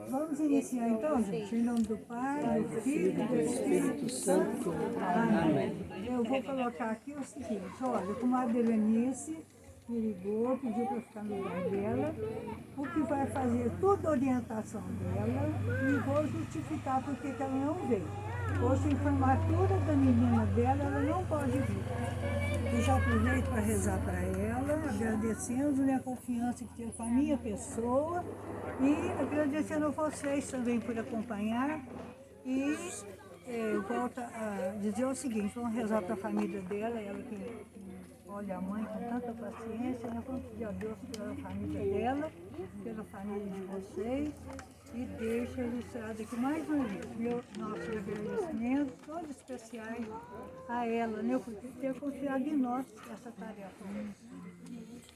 Vamos iniciar então, gente, em nome do Pai, do Filho e do Espírito Santo. Amém. Eu vou colocar aqui o seguinte, olha, como a Berenice me ligou, pediu para ficar no lugar dela, o que vai fazer toda a orientação dela e vou justificar porque que ela não veio. Hoje a formatura da menina dela, ela não pode vir. Eu já aproveito para rezar para ela, agradecendo a confiança que tem com a minha pessoa e agradecendo a vocês também por acompanhar. E volto a dizer o seguinte, vamos rezar para a família dela, ela que olha a mãe com tanta paciência, nós vamos pedir a Deus pela família dela, pela família de vocês. E deixa registrado aqui mais uma vez nossos agradecimentos, todos especiais a ela, né, por ter confiado em nós essa tarefa.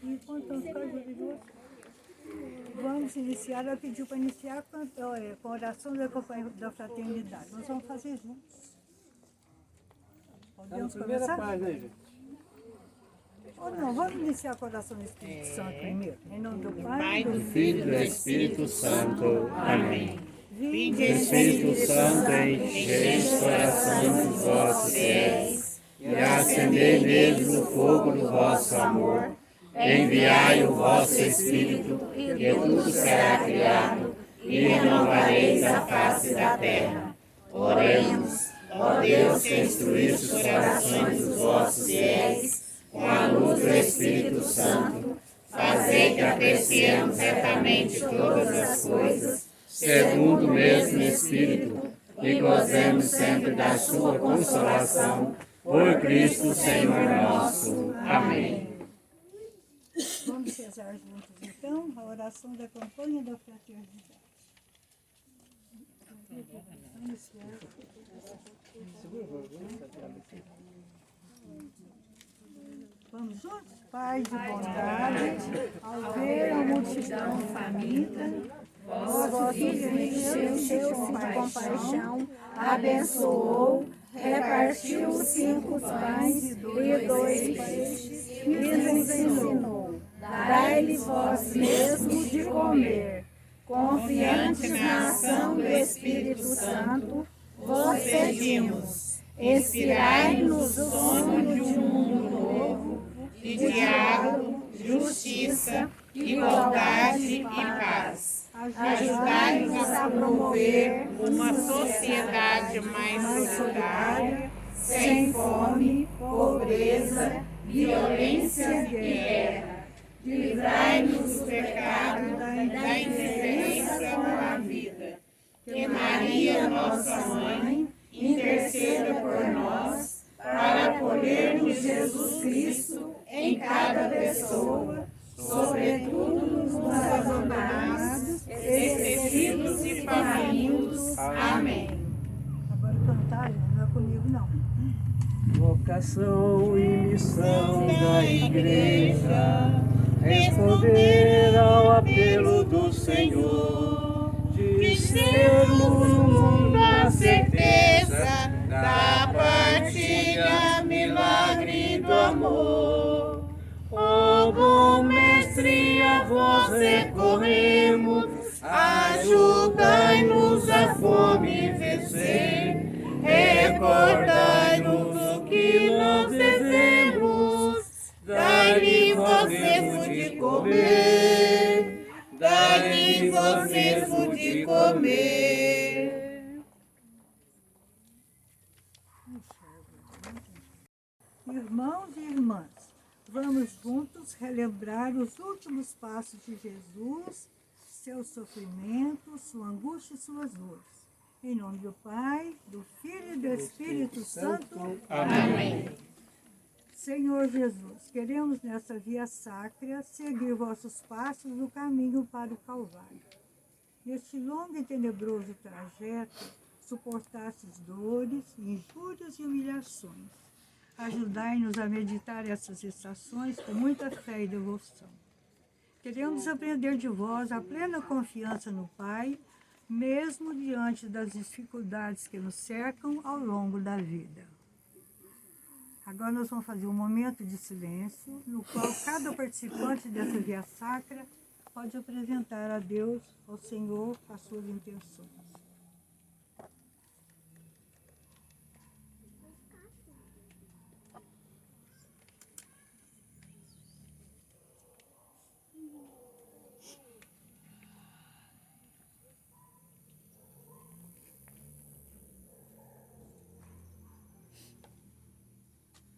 E contamos com a ajuda de vocês. Vamos iniciar, ela pediu para iniciar com a oração da fraternidade. Nós vamos fazer juntos. Podemos começar? Página, gente. Ou não, vamos iniciar com a oração do Espírito Santo primeiro. Em nome do Pai, do Filho e do Espírito Santo. Amém. Vinde, Espírito Santo, enchei os corações dos vossos fiéis e acendei neles o fogo do vosso amor. Enviai o vosso Espírito e tudo será criado e renovareis a face da terra. Oremos, ó Deus, que instruísse os corações dos vossos fiéis com a luz do Espírito Santo, fazei que apreciemos retamente todas as coisas, segundo o mesmo Espírito, e gozemos sempre da sua consolação, por Cristo Senhor nosso. Amém. Vamos rezar juntos então a oração da campanha da fraternidade. Vamos juntos? Pai de bondade, ao ver a multidão faminta, vosso Filho encheu-se de compaixão, abençoou, repartiu os 5 pães e 2 peixes e nos ensinou. Dai-lhes vós mesmos de comer. Confiantes na ação do Espírito Santo, vos pedimos, inspirai-nos o sonho de um mundo novo, de diálogo, justiça, igualdade e paz. Ajudai-nos a promover uma sociedade mais solidária, sem fome, pobreza, violência e guerra. Livrai-nos do pecado, da indiferença com a vida. Que Maria, nossa Mãe, interceda por nós, para acolhermos Jesus Cristo em cada pessoa, sobretudo nos abandonados, esquecidos e famintos. Amém. Agora cantar, não é comigo não. Vocação e missão da Igreja, responder ao apelo do Senhor, de sermos no mundo a certeza da partilha, milagre do amor. Ó bom Mestre, a vós recorremos, ajudai-nos a fome vencer, recordai-nos o que nós devemos, dai-lhe vós mesmo de comer, dai-lhe vós mesmo de comer. Irmãos e irmãs, vamos juntos relembrar os últimos passos de Jesus, seu sofrimento, sua angústia e suas dores. Em nome do Pai, do Filho e do Espírito Santo. Amém. Senhor Jesus, queremos nessa via sacra seguir vossos passos no caminho para o Calvário. Neste longo e tenebroso trajeto, suportastes dores, injúrias e humilhações. Ajudai-nos a meditar essas estações com muita fé e devoção. Queremos aprender de vós a plena confiança no Pai, mesmo diante das dificuldades que nos cercam ao longo da vida. Agora nós vamos fazer um momento de silêncio, no qual cada participante dessa via sacra pode apresentar a Deus, ao Senhor, as suas intenções.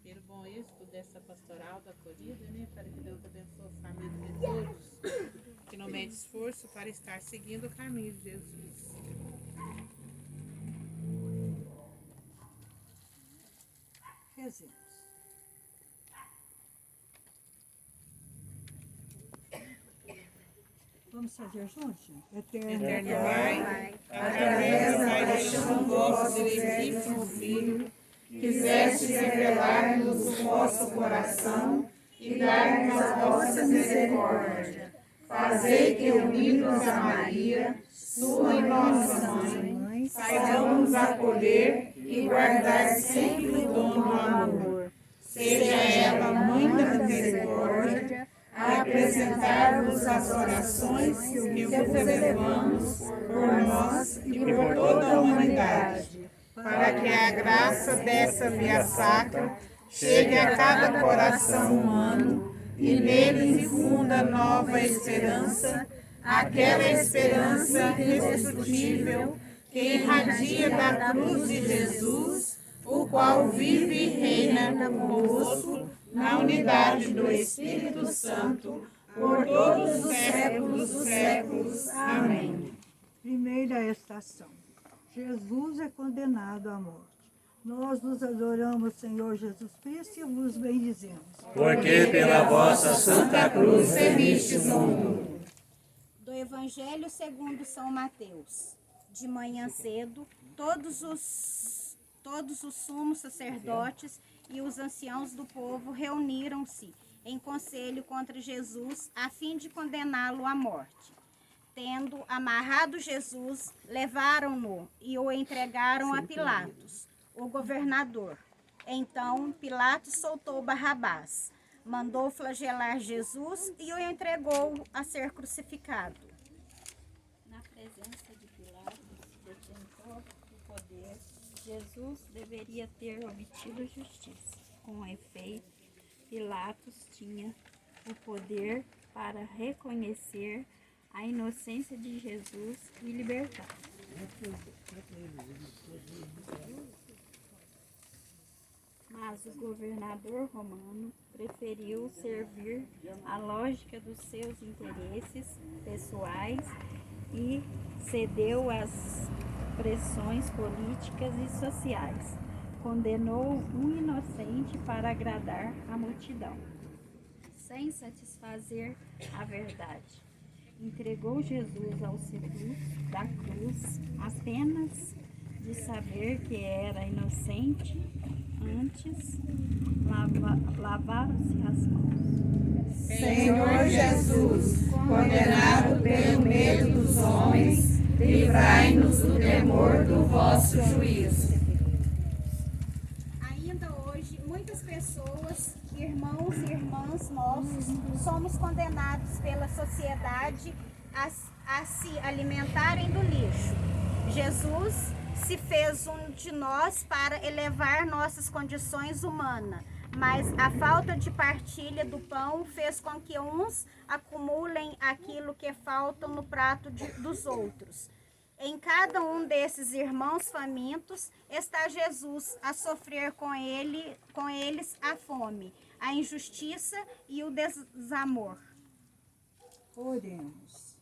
Pelo bom êxito dessa pastoral da acolhida, né, para que Deus abençoe a família de todos, que não mede esforço para estar seguindo o caminho de Jesus. Rezemos. Vamos fazer juntos? Eterno Pai, através da paixão do vosso legítimo Filho, quisestes revelar-nos o vosso coração e dar-nos a vossa misericórdia. Fazei que, unidos a Maria, sua e nossa mãe, saibamos acolher e guardar sempre o dom do amor. Seja ela mãe da misericórdia, a apresentar-vos as orações que vos elevamos por nós e por toda a humanidade, para que a graça dessa via sacra chegue a cada coração humano e nele infunda nova esperança, aquela esperança irredutível que irradia da cruz de Jesus, o qual vive e reina convosco na unidade do Espírito Santo, por todos os séculos dos séculos. Amém. Primeira estação. Jesus é condenado à morte. Nós nos adoramos, Senhor Jesus Cristo, e vos bendizemos. Porque pela vossa Santa Cruz remistes o mundo. Do Evangelho segundo São Mateus. De manhã cedo, todos os sumos sacerdotes e os anciãos do povo reuniram-se em conselho contra Jesus a fim de condená-lo à morte. Tendo amarrado Jesus, levaram-no e o entregaram a Pilatos, o governador. Então Pilatos soltou Barrabás, mandou flagelar Jesus e o entregou a ser crucificado. Na presença de Pilatos, detentor do poder, Jesus deveria ter obtido justiça. Com efeito, Pilatos tinha o poder para reconhecer a inocência de Jesus e libertar. Mas o governador romano preferiu servir a lógica dos seus interesses pessoais e cedeu às pressões políticas e sociais. Condenou um inocente para agradar a multidão, sem satisfazer a verdade. Entregou Jesus ao sepulcro da cruz apenas de saber que era inocente. Antes, lavaram-se as mãos. Senhor Jesus, condenado pelo medo dos homens, livrai-nos do temor do vosso juízo. Ainda hoje, muitas pessoas, irmãos e irmãs nossos, somos condenados pela sociedade a se alimentarem do lixo. Jesus se fez um de nós para elevar nossas condições humanas, mas a falta de partilha do pão fez com que uns acumulem aquilo que falta no prato dos outros. Em cada um desses irmãos famintos está Jesus a sofrer com eles a fome, a injustiça e o desamor. Oremos.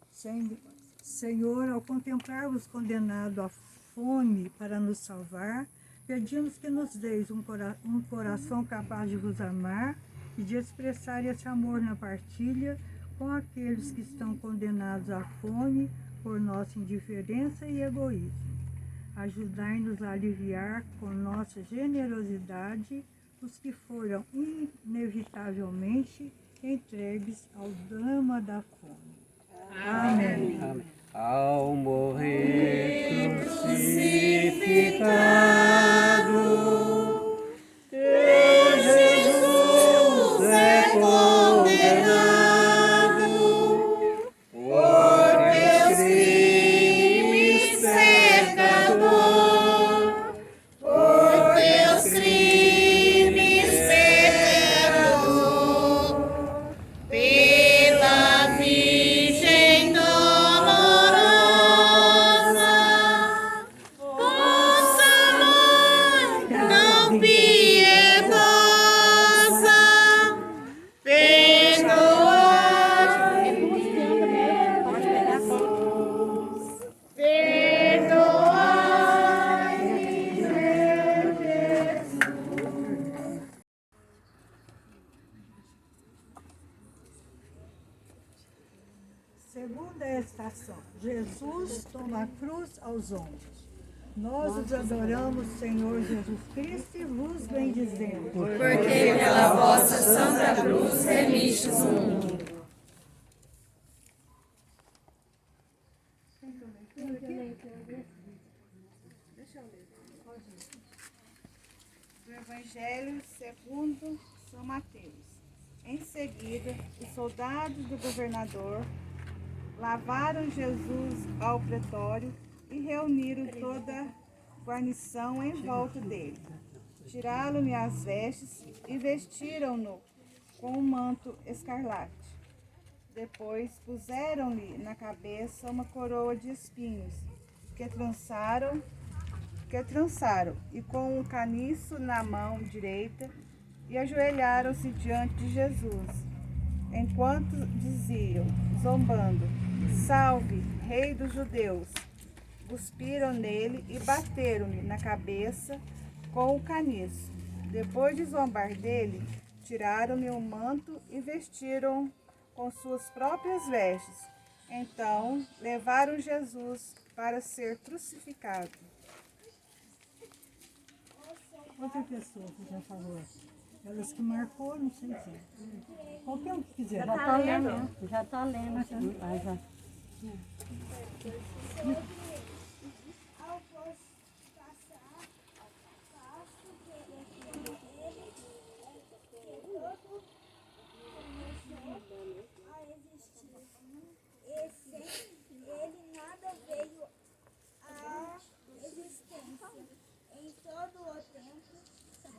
Senhor, ao contemplar-vos condenado à fome para nos salvar, pedimos que nos deis um coração capaz de vos amar e de expressar esse amor na partilha com aqueles que estão condenados à fome por nossa indiferença e egoísmo. Ajudai-nos a aliviar com nossa generosidade os que foram inevitavelmente entregues ao drama da fome. Amém. Amém. Ao morrer crucificado, Jesus é condenado, oração. Jesus toma a cruz aos ombros. Nós os adoramos, Senhor Jesus Cristo, e vos bendizemos. Porque pela vossa santa cruz remistes o mundo. Do Evangelho segundo São Mateus. Em seguida, os soldados do governador lavaram Jesus ao pretório e reuniram toda a guarnição em volta dele. Tiraram-lhe as vestes e vestiram-no com um manto escarlate. Depois puseram-lhe na cabeça uma coroa de espinhos, que trançaram e com um caniço na mão direita, e ajoelharam-se diante de Jesus, enquanto diziam, zombando: Salve, Rei dos Judeus! Cuspiram nele e bateram-lhe na cabeça com o caniço. Depois de zombar dele, tiraram-lhe o manto e vestiram com suas próprias vestes. Então, levaram Jesus para ser crucificado. Outra pessoa que já falou. Elas que marcou, não sei se. Qualquer um que quiser. Já está lendo. Já está lendo. Ao passar, faço que ele que todo começou a existir. E sem ele nada veio à existência. Em todo o tempo,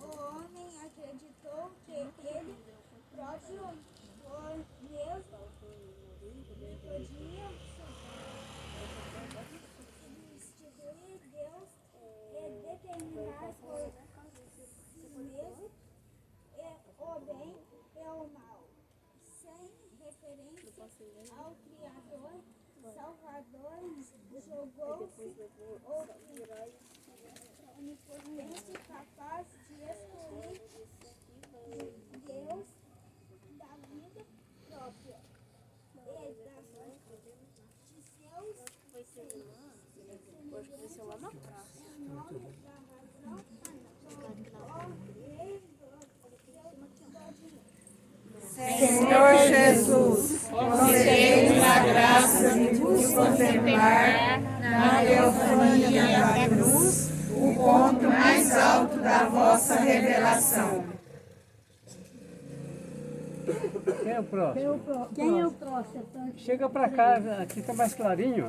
o homem acreditou que ele próprio, por mesmo, podia substituir Deus e determinar por si mesmo o bem e o mal, sem referência ao Criador, Salvador, jogou-se onipotente, capaz de excluir Deus da vida própria e de seus em nome da razão Senhor Jesus, concedei-nos a graça de vos contemplar na teofania da cruz, o ponto mais alto da vossa revelação. Quem é o próximo? Quem é o próximo? Chega para cá, aqui está mais clarinho.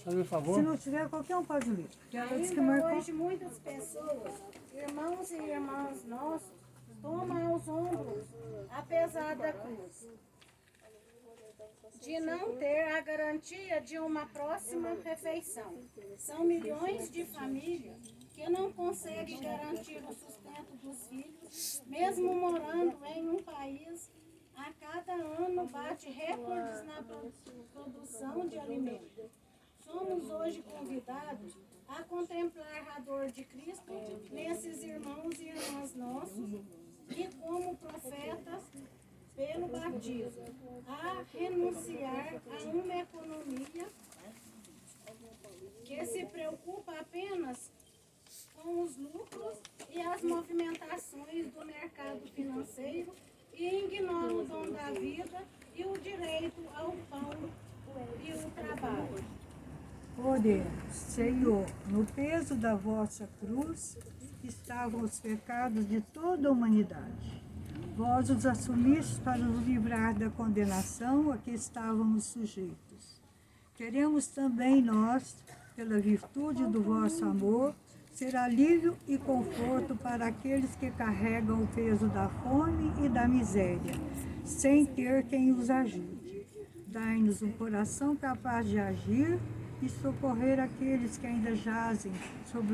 Faz um favor. Se não tiver, qualquer um pode ler. Ela disse que Ainda marcou. hoje muitas pessoas, irmãos e irmãs nossos, tomam aos ombros, apesar da cruz, de não ter a garantia de uma próxima refeição. São milhões de famílias que não conseguem garantir o sustento dos filhos, mesmo morando em um país a cada ano bate recordes na produção de alimentos. Somos hoje convidados a contemplar a dor de Cristo nesses irmãos e irmãs nossos e como profetas pelo batismo, a renunciar a uma economia que se preocupa apenas com os lucros e as movimentações do mercado financeiro e ignora o dom da vida e o direito ao pão e o trabalho. Oremos, Senhor, no peso da vossa cruz estavam os pecados de toda a humanidade. Vós os assumistes para nos livrar da condenação a que estávamos sujeitos. Queremos também nós, pela virtude do vosso amor, ser alívio e conforto para aqueles que carregam o peso da fome e da miséria, sem ter quem os ajude. Dai-nos um coração capaz de agir e socorrer aqueles que ainda jazem sob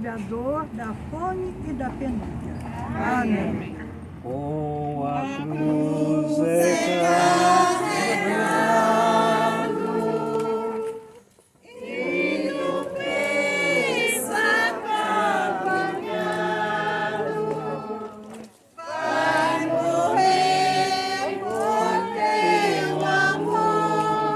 a dor da fome e da penúria. Amém. Com a cruz é carregado, E o peso acompanhado, vai morrer por teu amor.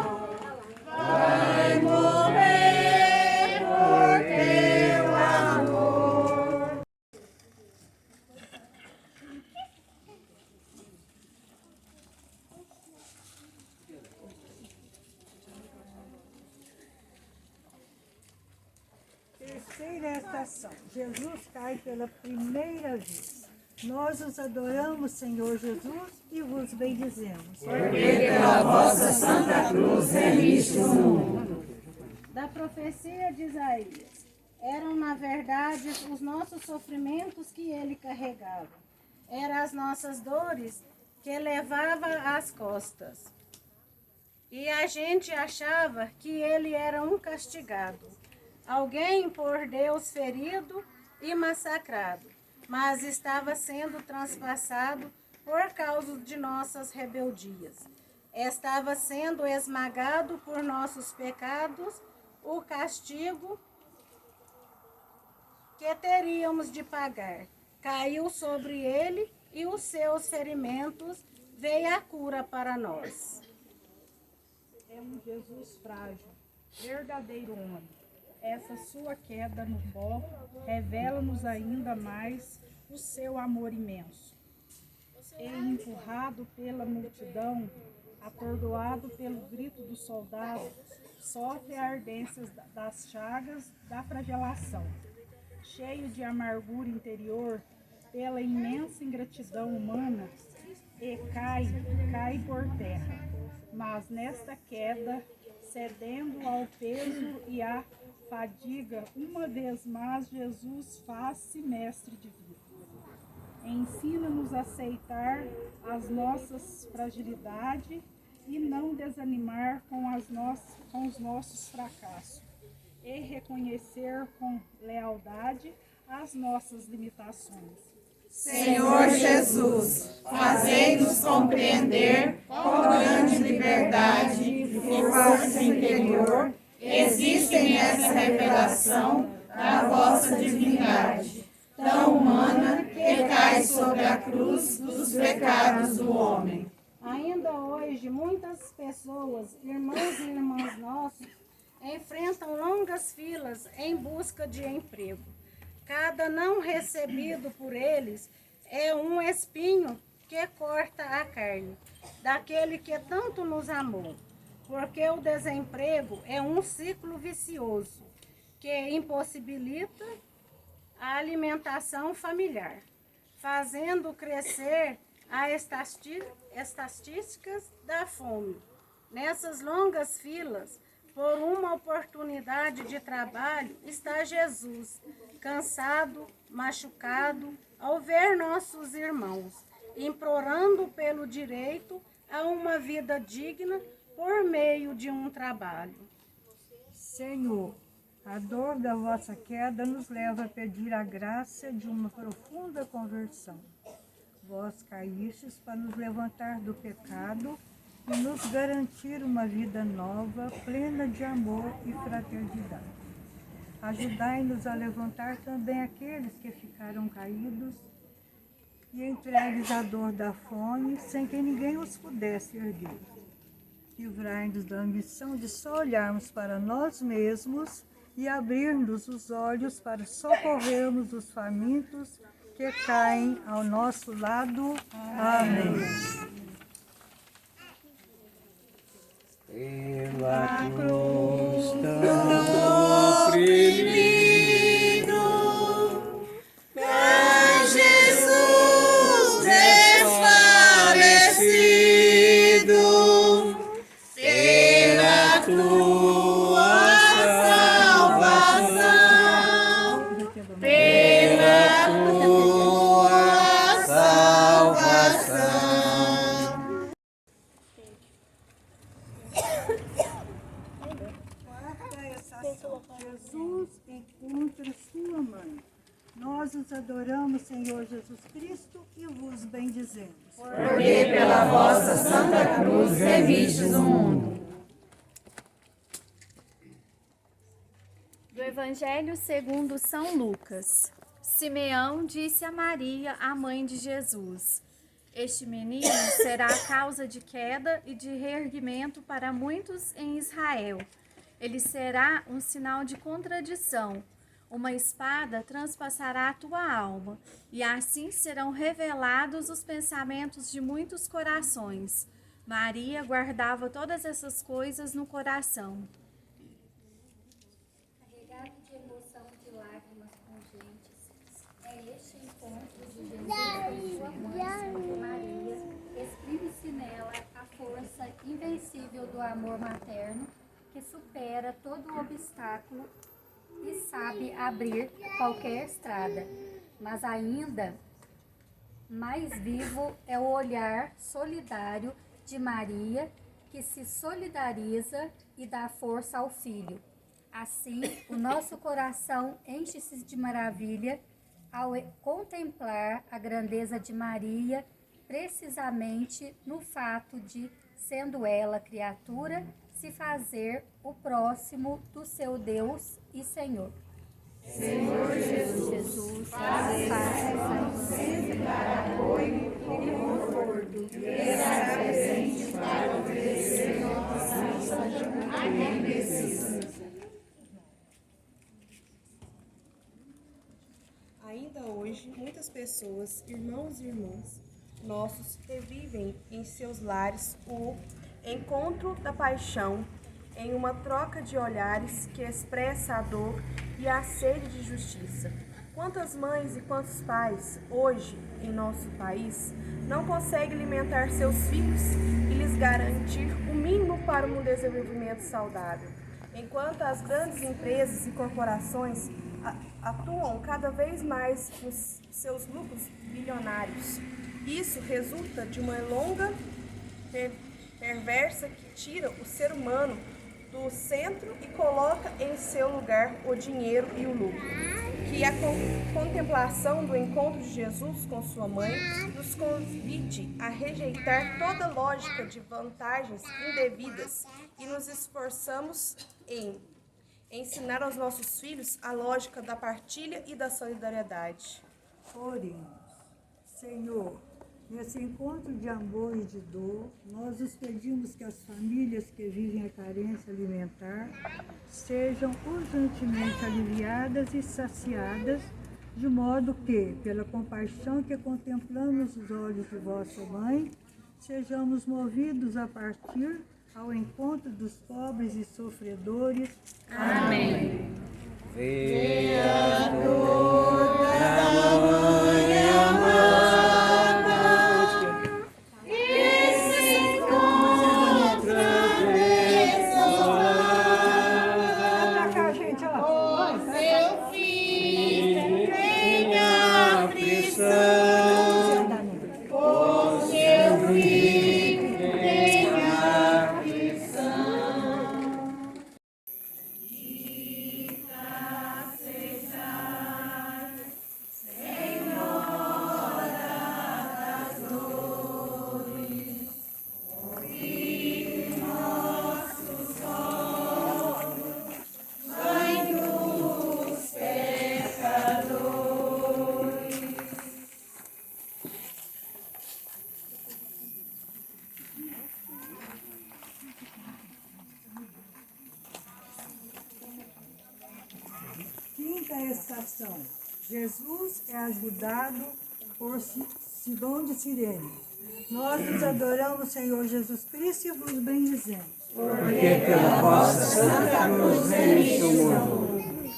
terceira estação. Jesus cai pela primeira vez. Nós os adoramos, Senhor Jesus, e vos bendizemos. Porque pela vossa Santa Cruz remistes o mundo. Da profecia de Isaías. Eram, na verdade, os nossos sofrimentos que ele carregava. Eram as nossas dores que levava às costas. E a gente achava que ele era um castigado, alguém por Deus ferido e massacrado, mas estava sendo transpassado por causa de nossas rebeldias. Estava sendo esmagado por nossos pecados, o castigo que teríamos de pagar. Caiu sobre ele e os seus ferimentos veio a cura para nós. É um Jesus frágil, verdadeiro homem. Essa sua queda no pó revela-nos ainda mais o seu amor imenso. E empurrado pela multidão, atordoado pelo grito do soldado, sofre a ardência das chagas da flagelação. Cheio de amargura interior, pela imensa ingratidão humana, e cai por terra. Mas nesta queda, cedendo ao peso e à fadiga, uma vez mais Jesus faz-se mestre de vida. Ensina-nos a aceitar as nossas fragilidades e não desanimar com os nossos fracassos, e reconhecer com lealdade as nossas limitações. Senhor Jesus, fazei-nos compreender com grande liberdade e força interior existem essa revelação da vossa divindade, tão humana que cai sobre a cruz dos pecados do homem. Ainda hoje, muitas pessoas, irmãos e irmãs nossos, enfrentam longas filas em busca de emprego. Cada não recebido por eles é um espinho que corta a carne, daquele que tanto nos amou. Porque o desemprego é um ciclo vicioso que impossibilita a alimentação familiar, fazendo crescer as estatísticas da fome. Nessas longas filas, por uma oportunidade de trabalho, está Jesus, cansado, machucado, ao ver nossos irmãos, implorando pelo direito a uma vida digna por meio de um trabalho. Senhor, a dor da vossa queda nos leva a pedir a graça de uma profunda conversão. Vós caístes para nos levantar do pecado e nos garantir uma vida nova, plena de amor e fraternidade. Ajudai-nos a levantar também aqueles que ficaram caídos e entregues à dor da fome, sem que ninguém os pudesse erguer. Livrai-nos da ambição de só olharmos para nós mesmos e abrir-nos os olhos para socorrermos os famintos que caem ao nosso lado. Amém. Pela cruz tão oprimido, Cai Jesus desfalecido, pela tua salvação, pela tua salvação. Quarta estação. Jesus encontra sua mãe. Nós os adoramos, Senhor Jesus Cristo, e vos bendizemos. Porque pela vossa Santa Cruz remistes o mundo. Do Evangelho segundo São Lucas. Simeão disse a Maria, a mãe de Jesus: Este menino será a causa de queda e de reerguimento para muitos em Israel. Ele será um sinal de contradição. Uma espada transpassará a tua alma, e assim serão revelados os pensamentos de muitos corações. Maria guardava todas essas coisas no coração. Carregado de emoção de É este encontro de Jesus com sua mãe, Santa Maria, exprime-se nela a força invencível do amor materno que supera todo obstáculo e sabe abrir qualquer estrada. Mas ainda mais vivo é o olhar solidário de Maria, que se solidariza e dá força ao filho. Assim, o nosso coração enche-se de maravilha ao contemplar a grandeza de Maria, precisamente no fato de, sendo ela criatura, se fazer o próximo do seu Deus e Senhor. Senhor Jesus, faça sempre dar apoio e conforto, estar presente para oferecer nossas a quem precisa. Ainda hoje, muitas pessoas, irmãos e irmãs nossos, revivem em seus lares o encontro da paixão em uma troca de olhares que expressa a dor e a sede de justiça. Quantas mães e quantos pais, hoje, em nosso país, não conseguem alimentar seus filhos e lhes garantir o mínimo para um desenvolvimento saudável, enquanto as grandes empresas e corporações atuam cada vez mais nos seus lucros bilionários. Isso resulta de uma longa perversa que tira o ser humano do centro e coloca em seu lugar o dinheiro e o lucro. Que a contemplação do encontro de Jesus com sua mãe nos convide a rejeitar toda lógica de vantagens indevidas e nos esforçamos em ensinar aos nossos filhos a lógica da partilha e da solidariedade. Oremos. Senhor, nesse encontro de amor e de dor, nós os pedimos que as famílias que vivem a carência alimentar sejam urgentemente aliviadas e saciadas, de modo que, pela compaixão que contemplamos os olhos de vossa mãe, sejamos movidos a partir ao encontro dos pobres e sofredores. Amém. Venha toda mãe amada, que se encontra desolada, com seu filho em aflição, com seu filho em aflição. Quinta estação. Jesus é ajudado por Sidom de Cirene. Nós nos adoramos, Senhor Jesus Cristo, e vos bendizemos. Porque pela vossa santa cruz remite o mundo.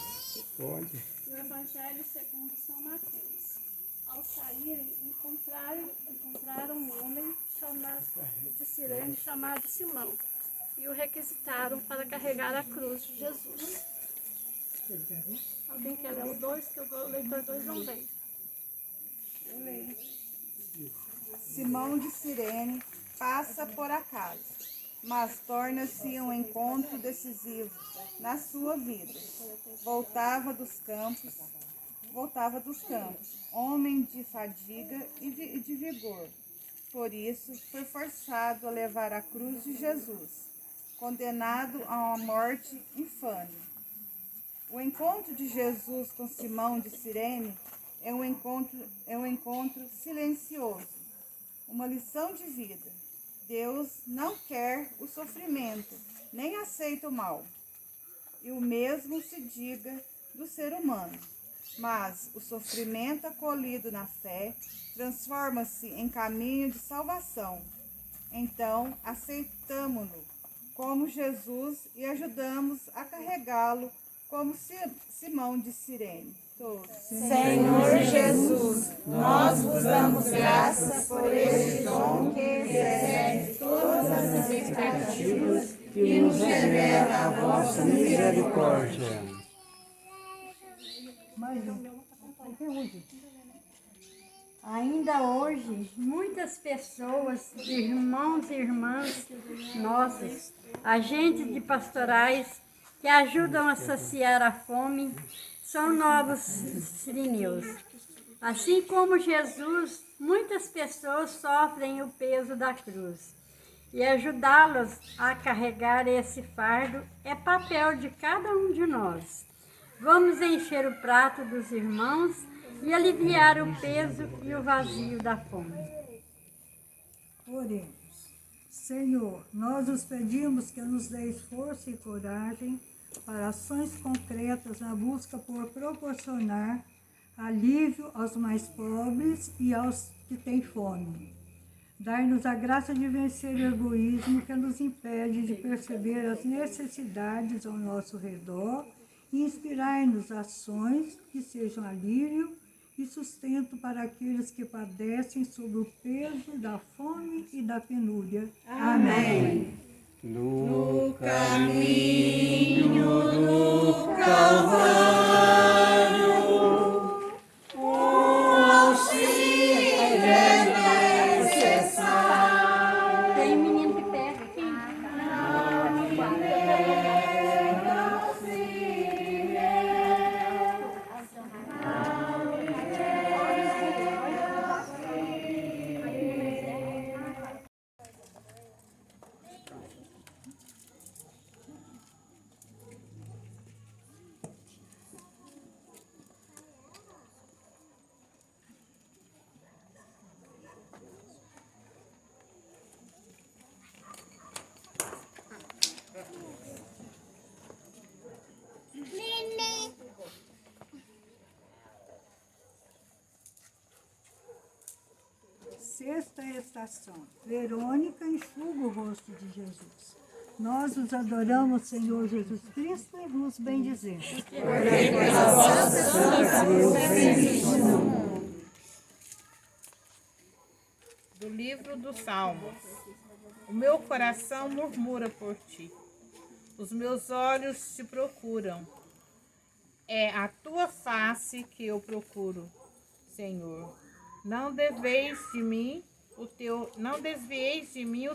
Pode. No Evangelho segundo São Mateus. Ao saírem, encontraram um homem de Cirene chamado Simão e o requisitaram para carregar a cruz de Jesus. Alguém quer ler o 2, que o leitor 2 não veio. Eu leio. Simão de Cirene passa por acaso, mas torna-se um encontro decisivo na sua vida. Voltava dos campos, homem de fadiga e de vigor. Por isso, foi forçado a levar a cruz de Jesus, condenado a uma morte infame. O encontro de Jesus com Simão de Cirene é um encontro silencioso, uma lição de vida. Deus não quer o sofrimento, nem aceita o mal. E o mesmo se diga do ser humano. Mas o sofrimento acolhido na fé transforma-se em caminho de salvação. Então, aceitamo-lo como Jesus e ajudamos a carregá-lo como Simão de Cirene. Todos. Senhor Jesus, nós vos damos graças por este dom que excede todas as expectativas e nos revela a vossa misericórdia. Ainda hoje, muitas pessoas, irmãos e irmãs nossos, agentes de pastorais que ajudam a saciar a fome, são novos sirineus. Assim como Jesus, muitas pessoas sofrem o peso da cruz. E ajudá-los a carregar esse fardo é papel de cada um de nós. Vamos encher o prato dos irmãos e aliviar o peso e o vazio da fome. Oremos. Senhor, nós os pedimos que nos deis força e coragem para ações concretas na busca por proporcionar alívio aos mais pobres e aos que têm fome. Dai-nos a graça de vencer o egoísmo que nos impede de perceber as necessidades ao nosso redor e inspirai-nos ações que sejam alívio e sustento para aqueles que padecem sob o peso da fome e da penúria. Amém. No caminho do Calvário, o auxílio é necessário. Tem menino que pega aqui. Sexta estação. Verônica enxuga o rosto de Jesus. Nós os adoramos, Senhor Jesus Cristo, e vos bendizemos. Do livro dos Salmos. O meu coração murmura por ti. Os meus olhos te procuram. É a tua face que eu procuro, Senhor. Não desvieis de mim o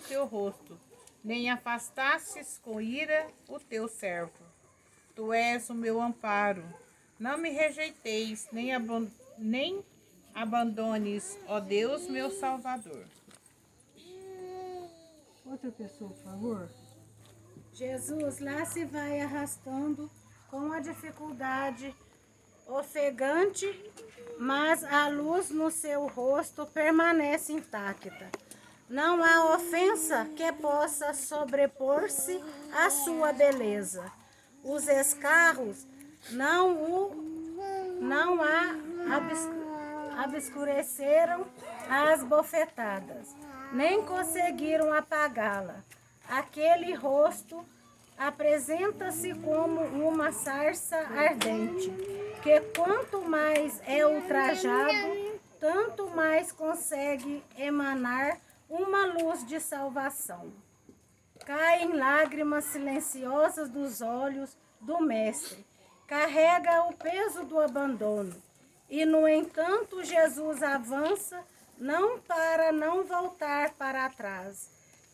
teu rosto, nem afastastes com ira o teu servo. Tu és o meu amparo. Não me rejeiteis, nem abandones, ó Deus, meu Salvador. Outra pessoa, por favor. Jesus lá se vai arrastando com a dificuldade ofegante, mas a luz no seu rosto permanece intacta. Não há ofensa que possa sobrepor-se à sua beleza. Os escarros não obscureceram as bofetadas, nem conseguiram apagá-la. Aquele rosto apresenta-se como uma sarça ardente, que quanto mais é ultrajado, tanto mais consegue emanar uma luz de salvação. Caem lágrimas silenciosas dos olhos do Mestre, carrega o peso do abandono, e no entanto Jesus avança, não para não voltar para trás.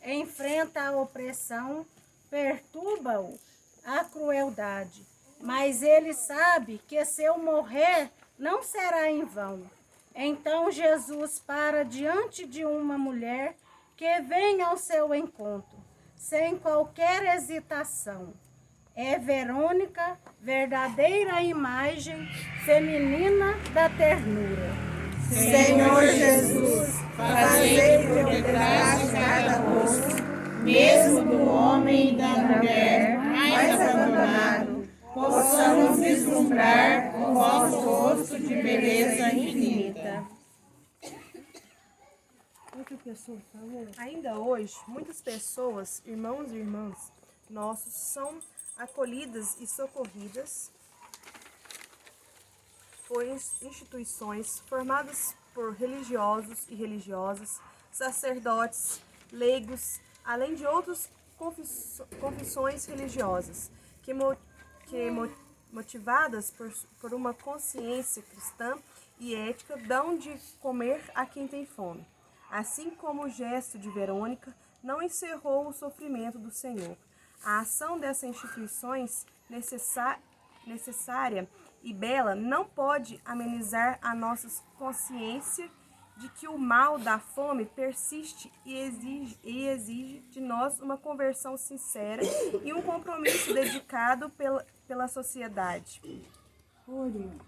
Enfrenta a opressão, perturba-o a crueldade, mas ele sabe que seu morrer não será em vão. Então Jesus para diante de uma mulher que vem ao seu encontro, sem qualquer hesitação. É Verônica, verdadeira imagem feminina da ternura. Senhor Jesus, fazei penetrar cada rosto, mesmo do homem e da mulher mais abandonado, possamos vislumbrar o vosso rosto de beleza infinita. Outra pessoa, por favor. Ainda hoje, muitas pessoas, irmãos e irmãs nossos, são acolhidas e socorridas por instituições formadas por religiosos e religiosas, sacerdotes, leigos, além de outras confissões religiosas, motivadas por uma consciência cristã e ética, dão de comer a quem tem fome. Assim como o gesto de Verônica não encerrou o sofrimento do Senhor, a ação dessas instituições necessária e bela não pode amenizar a nossa consciência de que o mal da fome persiste e exige de nós uma conversão sincera e um compromisso dedicado pela sociedade. Oremos.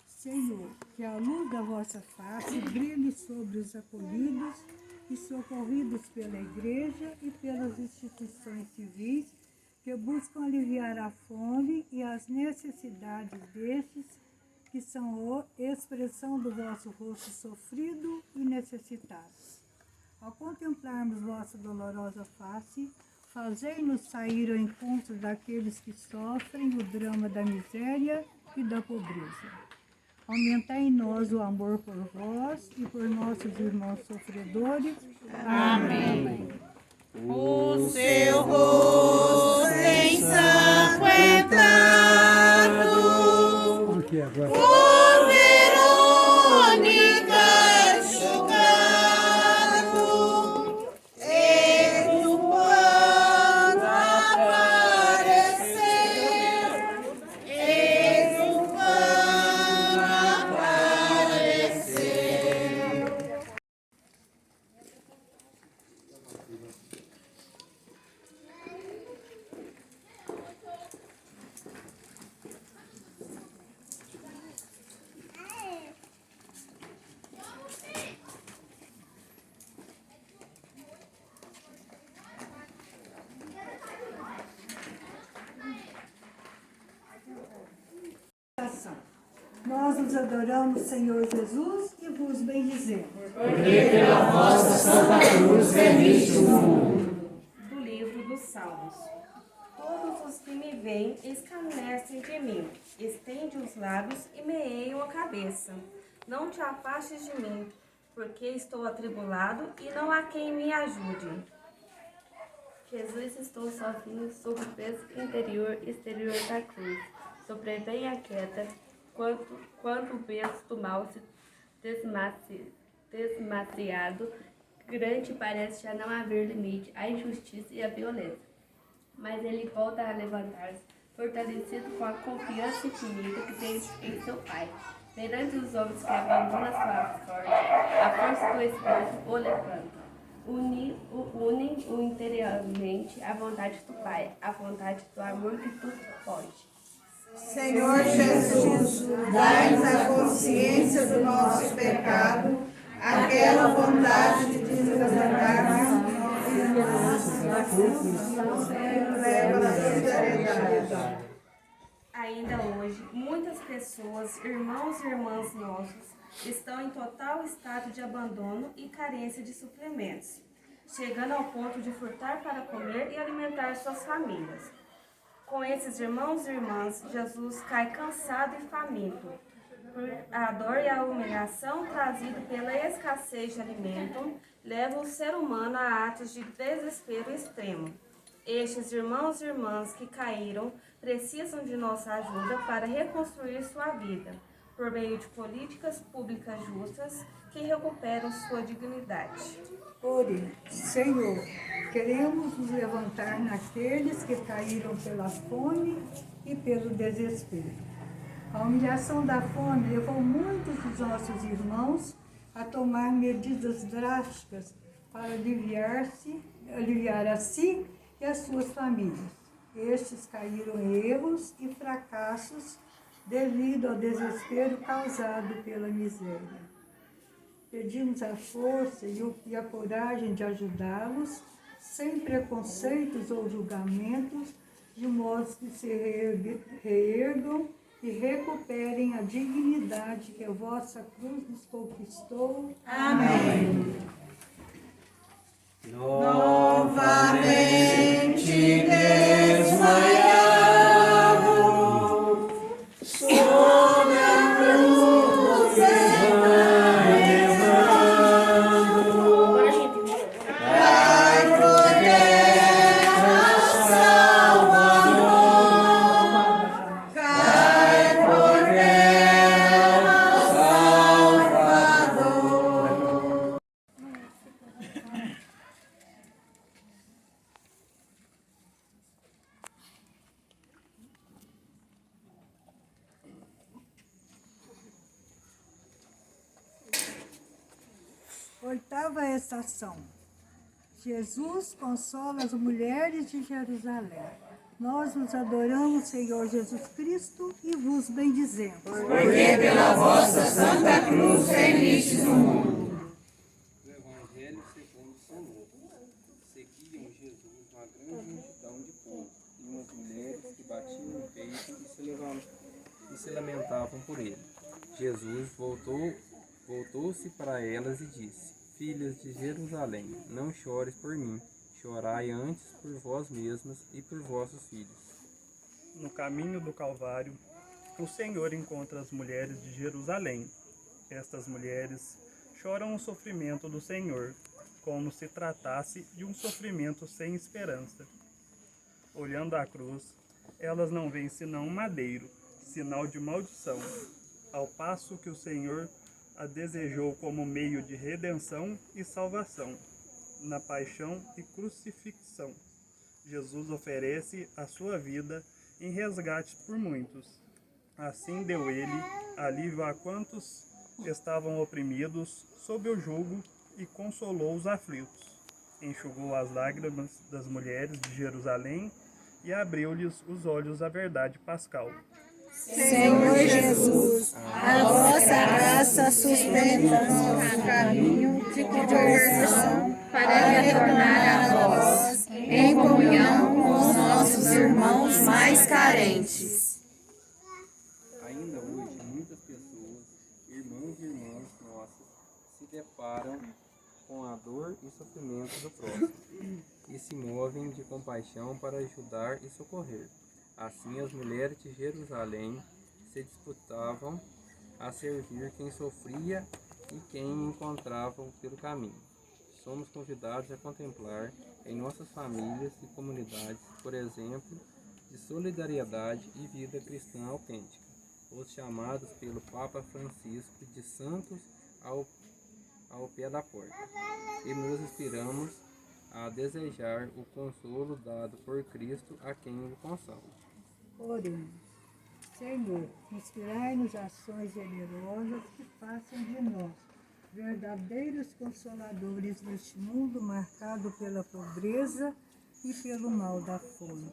Senhor, que a luz da vossa face brilhe sobre os acolhidos e socorridos pela Igreja e pelas instituições civis que buscam aliviar a fome e as necessidades destes que são a expressão do vosso rosto sofrido e necessitado. Ao contemplarmos vossa dolorosa face, fazei-nos sair ao encontro daqueles que sofrem o drama da miséria e da pobreza. Aumentai em nós o amor por vós e por nossos irmãos sofredores. Amém. O seu rosto ensanguentado, por Verônica chocado, eis o quando apareceu, eis o quando apareceu. Nós os adoramos, Senhor Jesus, e vos bendizemos. Porque pela vossa Santa Cruz remiste o mundo. Do livro dos Salmos. Todos os que me veem escarnecem de mim, estendem os lábios e meiam a cabeça. Não te afastes de mim, porque estou atribulado e não há quem me ajude. Jesus, estou sozinho sob o peso interior e exterior da cruz. Sobrevém a queda, quando o peso do mal se desmaciado, grande parece já não haver limite à injustiça e à violência. Mas ele volta a levantar-se, fortalecido com a confiança infinita que tem em seu Pai. Perante os homens que abandonam sua sorte, a força do Espírito o levanta. Unem interiormente a vontade do Pai, a vontade do amor que tudo pode. Senhor Jesus, dai-nos a consciência do nosso pecado, aquela vontade de nos acertarmos e leva na solidariedade. Ainda hoje, muitas pessoas, irmãos e irmãs nossos, estão em total estado de abandono e carência de suplementos, chegando ao ponto de furtar para comer e alimentar suas famílias. Com esses irmãos e irmãs, Jesus cai cansado e faminto, por a dor e a humilhação trazida pela escassez de alimento, leva o ser humano a atos de desespero extremo. Estes irmãos e irmãs que caíram precisam de nossa ajuda para reconstruir sua vida, por meio de políticas públicas justas que recuperam sua dignidade. Ore, Senhor, queremos nos levantar naqueles que caíram pela fome e pelo desespero. A humilhação da fome levou muitos dos nossos irmãos a tomar medidas drásticas para aliviar a si e as suas famílias. Estes caíram em erros e fracassos devido ao desespero causado pela miséria. Pedimos a força e a coragem de ajudá-los, sem preconceitos ou julgamentos, de modo que se reergam e recuperem a dignidade que a vossa cruz nos conquistou. Amém. Novamente desmaiar. Oitava estação. Jesus consola as mulheres de Jerusalém. Nós vos adoramos, Senhor Jesus Cristo, e vos bendizemos. Porque pela vossa Santa Cruz remistes o mundo. Do Evangelho segundo São Lucas. Seguiam Jesus uma grande multidão de povo e umas mulheres que batiam no peito e se lamentavam por ele. Jesus voltou-se para elas e disse: Filhas de Jerusalém, não chores por mim, chorai antes por vós mesmas e por vossos filhos. No caminho do Calvário, o Senhor encontra as mulheres de Jerusalém. Estas mulheres choram o sofrimento do Senhor, como se tratasse de um sofrimento sem esperança. Olhando a cruz, elas não veem senão um madeiro, sinal de maldição, ao passo que o Senhor a desejou como meio de redenção e salvação. Na paixão e crucifixão, Jesus oferece a sua vida em resgate por muitos. Assim deu ele alívio a quantos estavam oprimidos sob o jugo e consolou os aflitos. Enxugou as lágrimas das mulheres de Jerusalém e abriu-lhes os olhos à verdade pascal. Senhor Jesus, a vossa graça sustenta nosso caminho de conversão para retornar a vós, em comunhão com os nossos irmãos mais carentes. Ainda hoje, muitas pessoas, irmãos e irmãs nossas, se deparam com a dor e sofrimento do próximo e se movem de compaixão para ajudar e socorrer. Assim, as mulheres de Jerusalém se disputavam a servir quem sofria e quem encontravam pelo caminho. Somos convidados a contemplar em nossas famílias e comunidades, por exemplo, de solidariedade e vida cristã autêntica, os chamados pelo Papa Francisco de santos ao pé da porta, e nos inspiramos a desejar o consolo dado por Cristo a quem o consola. Oremos. Senhor, inspirai-nos ações generosas que façam de nós verdadeiros consoladores neste mundo marcado pela pobreza e pelo mal da fome.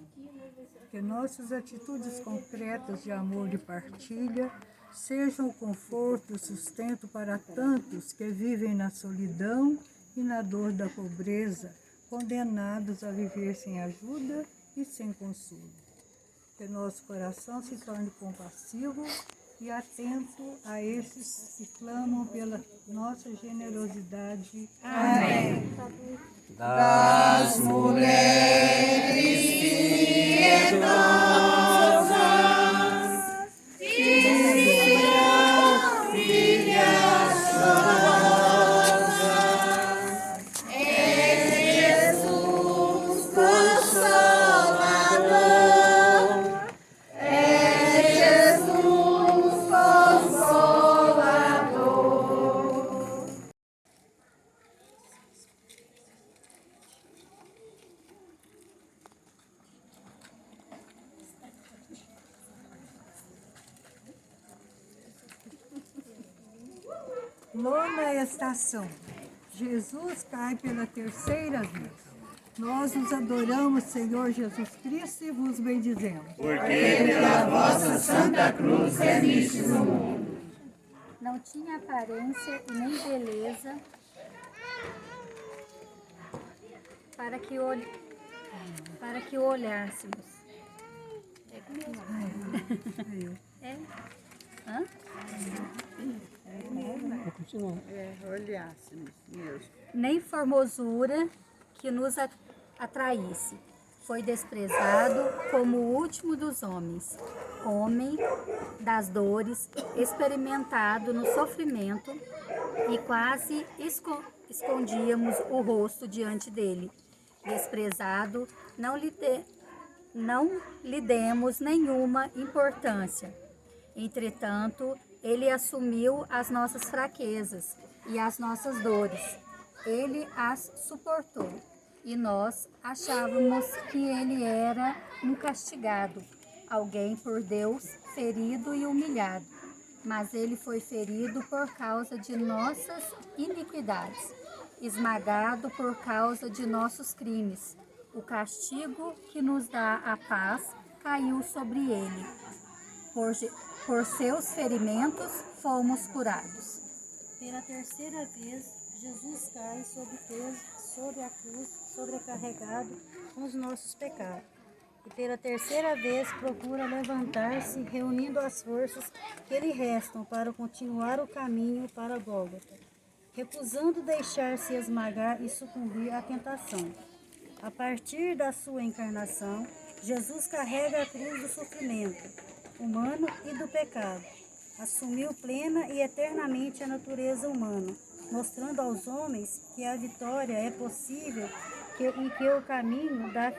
Que nossas atitudes concretas de amor e partilha sejam o conforto e o sustento para tantos que vivem na solidão e na dor da pobreza, condenados a viver sem ajuda e sem consolo. Que nosso coração se torne compassivo e atento a esses que clamam pela nossa generosidade. Amém. Das mulheres piedosas, que serão filhas chorosas, é Jesus Consolador, é Jesus Consolador. Nona estação. Jesus cai pela terceira vez. Nós os adoramos, Senhor Jesus Cristo, e vos bendizemos. Porque pela vossa Santa Cruz remistes o mundo. Não tinha aparência e nem beleza para que o olhássemos. É? Hã? Olhássemos mesmo. Nem formosura que nos atraísse. Foi desprezado como o último dos homens, homem das dores, experimentado no sofrimento, e quase escondíamos o rosto diante dele. Desprezado, não lhe demos nenhuma importância. Entretanto, ele assumiu as nossas fraquezas e as nossas dores. Ele as suportou. E nós achávamos que ele era um castigado, alguém por Deus ferido e humilhado. Mas ele foi ferido por causa de nossas iniquidades esmagado por causa de nossos crimes. O castigo que nos dá a paz caiu sobre ele. Por seus ferimentos fomos curados. Pela terceira vez, Jesus cai sobre a cruz, sobrecarregado com os nossos pecados. E pela terceira vez procura levantar-se, reunindo as forças que lhe restam para continuar o caminho para Gólgota, recusando deixar-se esmagar e sucumbir à tentação. A partir da sua encarnação, Jesus carrega a cruz do sofrimento humano e do pecado. Assumiu plena e eternamente a natureza humana, mostrando aos homens que a vitória é possível e que o caminho da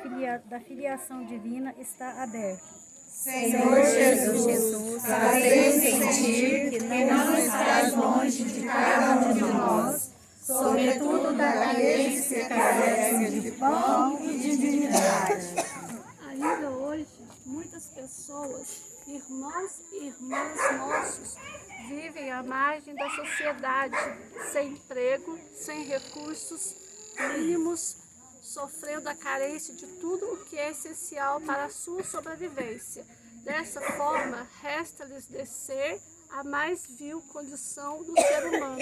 filiação divina está aberto. Senhor Jesus, fazei sentir que não estás longe de cada um de nós, sobretudo daqueles que carecem de pão e de dignidade. Ainda hoje, muitas pessoas, irmãos e irmãs nossos, vivem à margem da sociedade, sem emprego, sem recursos mínimos, sofrendo a carência de tudo o que é essencial para a sua sobrevivência. Dessa forma, resta-lhes descer à mais vil condição do ser humano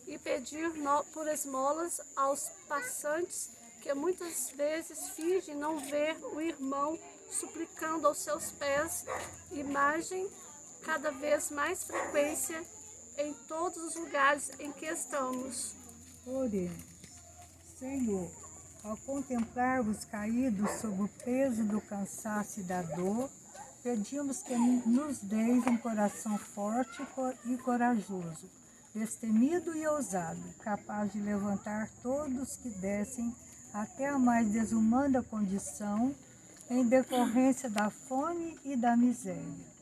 e pedir por esmolas aos passantes que muitas vezes fingem não ver o irmão suplicando aos seus pés, imagem cada vez mais frequência em todos os lugares em que estamos. Oremos. Senhor, ao contemplar-vos caídos sob o peso do cansaço e da dor, pedimos que nos deis um coração forte e corajoso, destemido e ousado, capaz de levantar todos que descem até a mais desumana condição em decorrência da fome e da miséria.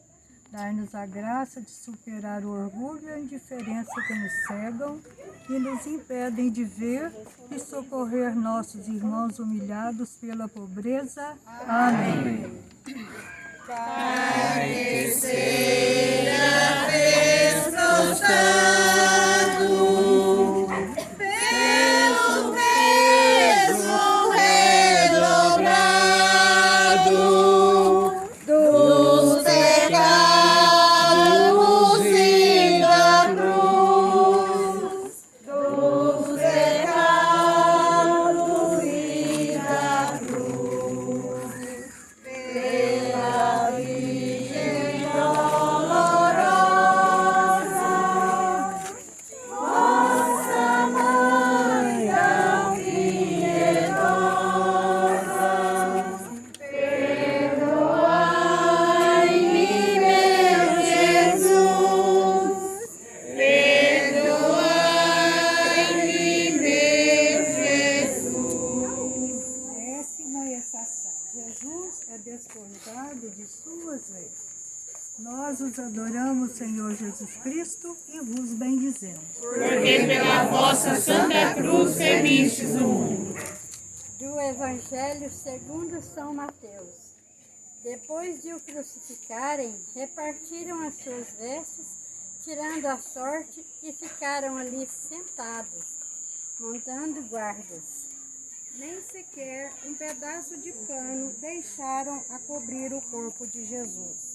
Dar-nos a graça de superar o orgulho e a indiferença que nos cegam e nos impedem de ver e socorrer nossos irmãos humilhados pela pobreza. Amém. Pai, terceira vez prostrado, pelo peso redobrado dos pecados e da cruz, dos pecados e da cruz, pela Virgem dolorosa, nossa Mãe tão piedosa, perdoai-me, meu Jesus, perdoai-me, meu Jesus. Décima estação. Jesus é despojado de suas leis. Nós os adoramos, Senhor Jesus Cristo, e vos bendizemos. Porque pela vossa Santa Cruz remistes o mundo. Do Evangelho segundo São Mateus. Depois de o crucificarem, repartiram as suas vestes, tirando a sorte, e ficaram ali sentados, montando guardas. Nem sequer um pedaço de pano deixaram a cobrir o corpo de Jesus.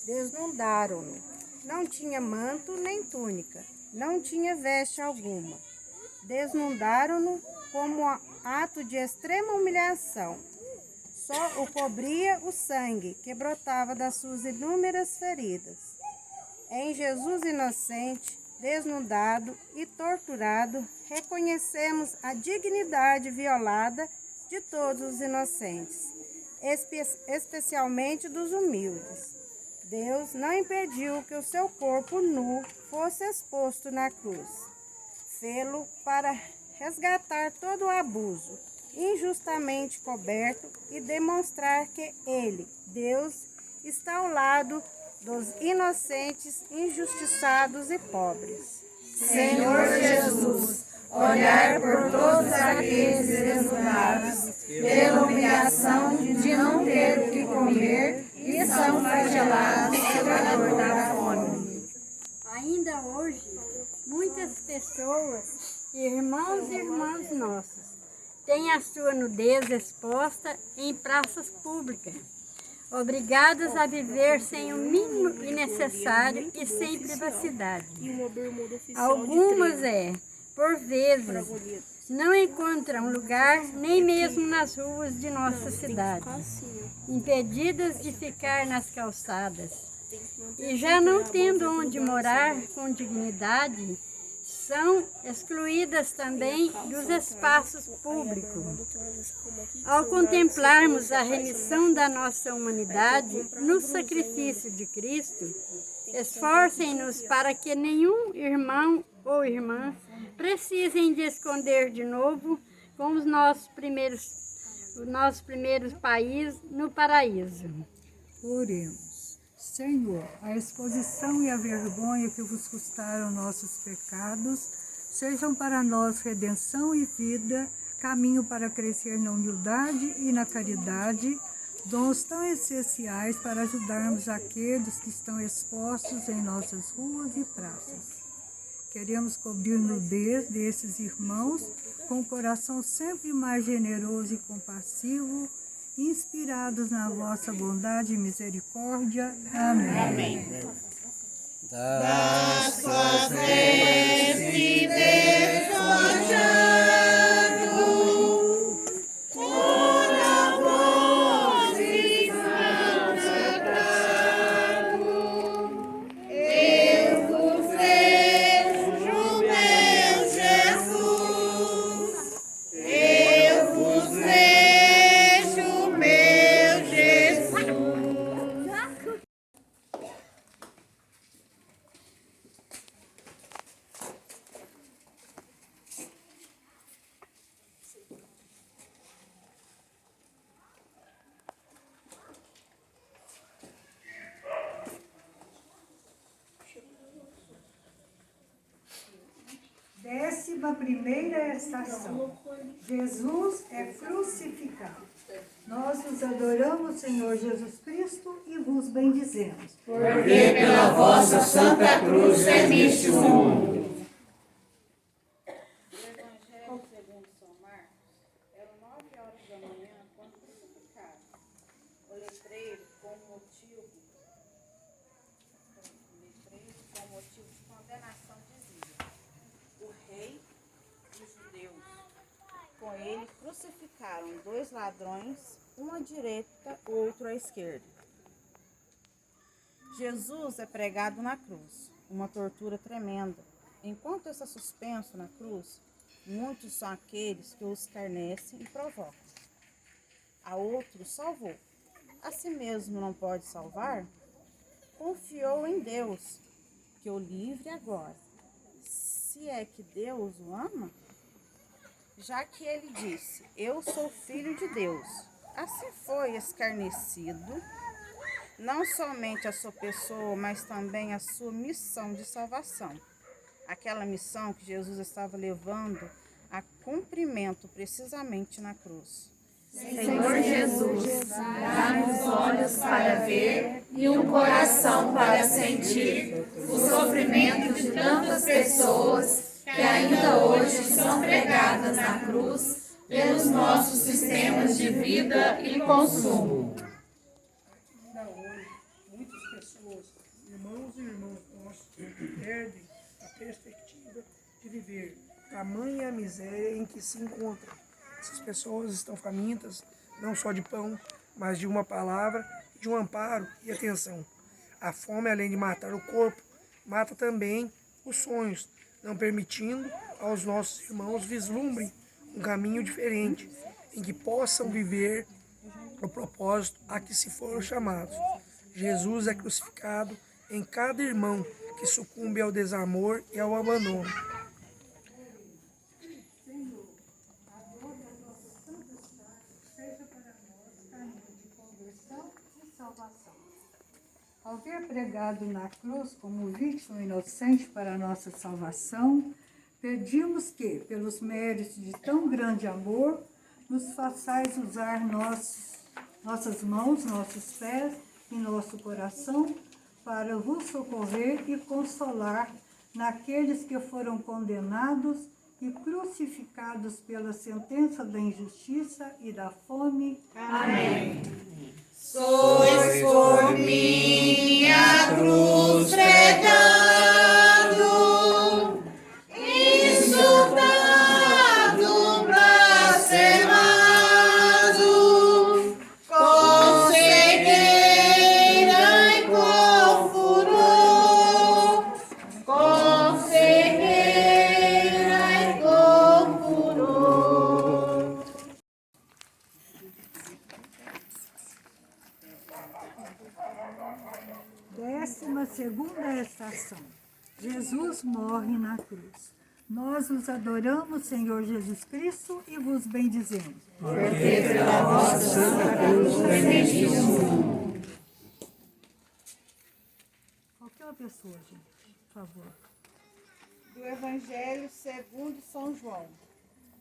Desnudaram-no. Não tinha manto nem túnica, não tinha veste alguma. Desnudaram-no como ato de extrema humilhação. Só o cobria o sangue que brotava das suas inúmeras feridas. Em Jesus inocente, desnudado e torturado, reconhecemos a dignidade violada de todos os inocentes, especialmente dos humildes. Deus não impediu que o seu corpo nu fosse exposto na cruz. Fê-lo para resgatar todo o abuso injustamente coberto e demonstrar que ele, Deus, está ao lado dos inocentes, injustiçados e pobres. Senhor Jesus, olhai por todos aqueles desnudados, pela humilhação de não ter o que comer e são flagelados pela dor da fome. Ainda hoje, muitas pessoas irmãos e irmãs nossos, têm a sua nudez exposta em praças públicas, obrigados a viver sem o mínimo e necessário e sem privacidade. Algumas, por vezes, não encontram lugar nem mesmo nas ruas de nossa cidade, impedidas de ficar nas calçadas. E já não tendo onde morar com dignidade, são excluídas também dos espaços públicos. Ao contemplarmos a remissão da nossa humanidade no sacrifício de Cristo, esforcem-nos para que nenhum irmão ou irmã precisem de esconder de novo com o nosso primeiro país no paraíso. Oremos. Senhor, a exposição e a vergonha que vos custaram nossos pecados, sejam para nós redenção e vida, caminho para crescer na humildade e na caridade, dons tão essenciais para ajudarmos aqueles que estão expostos em nossas ruas e praças. Queremos cobrir nudez desses irmãos com o coração sempre mais generoso e compassivo, inspirados na vossa bondade e misericórdia. Amém. Amém. Das suas vestes despojado, toda voz e sagrado, eu vos vejo, meu Jesus, eu vos vejo, meu Jesus. Décima primeira estação. Jesus é crucificado. Nós vos adoramos, Senhor Jesus Cristo, e vos bendizemos. Porque pela vossa santa cruz remiste o mundo. O Evangelho segundo São Marcos, eram 9h da manhã quando crucificaram. O letreiro com motivo de condenação dizia: o rei dos judeus. Com ele crucificaram 2 ladrões, um à direita, outro à esquerda. Jesus é pregado na cruz, uma tortura tremenda. Enquanto está suspenso na cruz, muitos são aqueles que o escarnecem e provocam. A outros salvou. A si mesmo não pode salvar? Confiou em Deus, que o livre agora. Se é que Deus o ama, já que ele disse: eu sou filho de Deus. Assim foi escarnecido, não somente a sua pessoa, mas também a sua missão de salvação. Aquela missão que Jesus estava levando a cumprimento precisamente na cruz. Senhor Jesus, dá-nos olhos para ver e um coração para sentir o sofrimento de tantas pessoas que ainda hoje são pregadas na cruz pelos nossos sistemas de vida e consumo. Ainda hoje, muitas pessoas, irmãos e irmãs nossos, perdem a perspectiva de viver, tamanha a miséria em que se encontram. Essas pessoas estão famintas, não só de pão, mas de uma palavra, de um amparo e atenção. A fome, além de matar o corpo, mata também os sonhos, não permitindo aos nossos irmãos vislumbrem um caminho diferente, em que possam viver o propósito a que se foram chamados. Jesus é crucificado em cada irmão que sucumbe ao desamor e ao abandono. Ao ver pregado na cruz como vítima inocente para a nossa salvação, pedimos que, pelos méritos de tão grande amor, nos façais usar nossas mãos, nossos pés e nosso coração para vos socorrer e consolar naqueles que foram condenados que, crucificados pela sentença da injustiça e da fome. Amém. Sois por mim a cruz pregado, insultado, blasfemado, com cegueira e com furor, com cegueira e com furor. Décima segunda estação. Jesus morre na cruz. Nós os adoramos, Senhor Jesus Cristo, e vos bendizemos. Porque pela vossa santa cruz redimiste o mundo. Qualquer uma pessoa, gente, por favor. Do Evangelho segundo São João.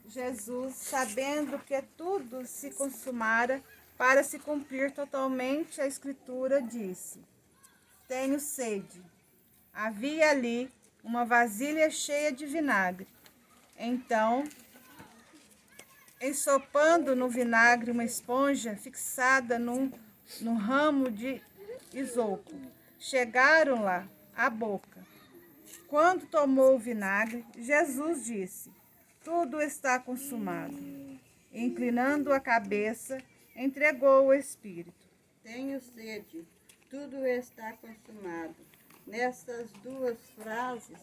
Jesus, sabendo que tudo se consumara para se cumprir totalmente a Escritura, disse: Tenho sede. Havia ali uma vasilha cheia de vinagre. Então, ensopando no vinagre uma esponja fixada num ramo de isopo, chegaram lá à boca. Quando tomou o vinagre, Jesus disse: Tudo está consumado. Inclinando a cabeça, entregou o Espírito. Tenho sede, tudo está consumado. Nessas duas frases,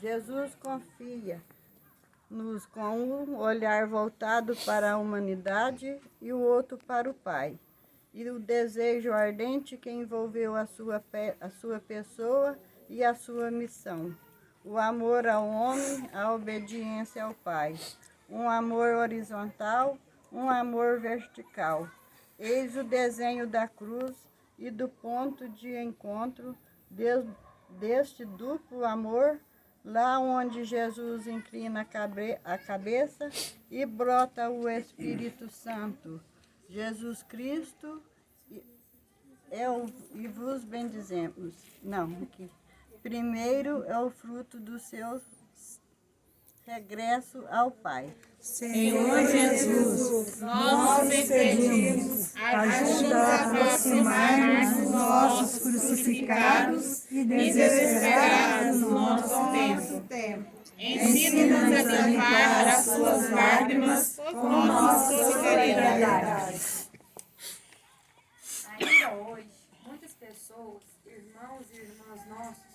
Jesus confia-nos com um olhar voltado para a humanidade e o outro para o Pai. E o desejo ardente que envolveu a sua pessoa e a sua missão. O amor ao homem, a obediência ao Pai. Um amor horizontal, um amor vertical. Eis o desenho da cruz e do ponto de encontro deste duplo amor, lá onde Jesus inclina a cabeça e brota o Espírito Santo. Jesus Cristo, e vos bendizemos. Não, aqui. Primeiro é o fruto do seu regresso ao Pai. Senhor Jesus, nós te pedimos, ajuda a aproximar-nos dos nossos crucificados e desesperados no nosso tempo. Ensina-nos a limpar as suas lágrimas com nossa solidariedade. Ainda hoje, muitas pessoas, irmãos e irmãs nossos,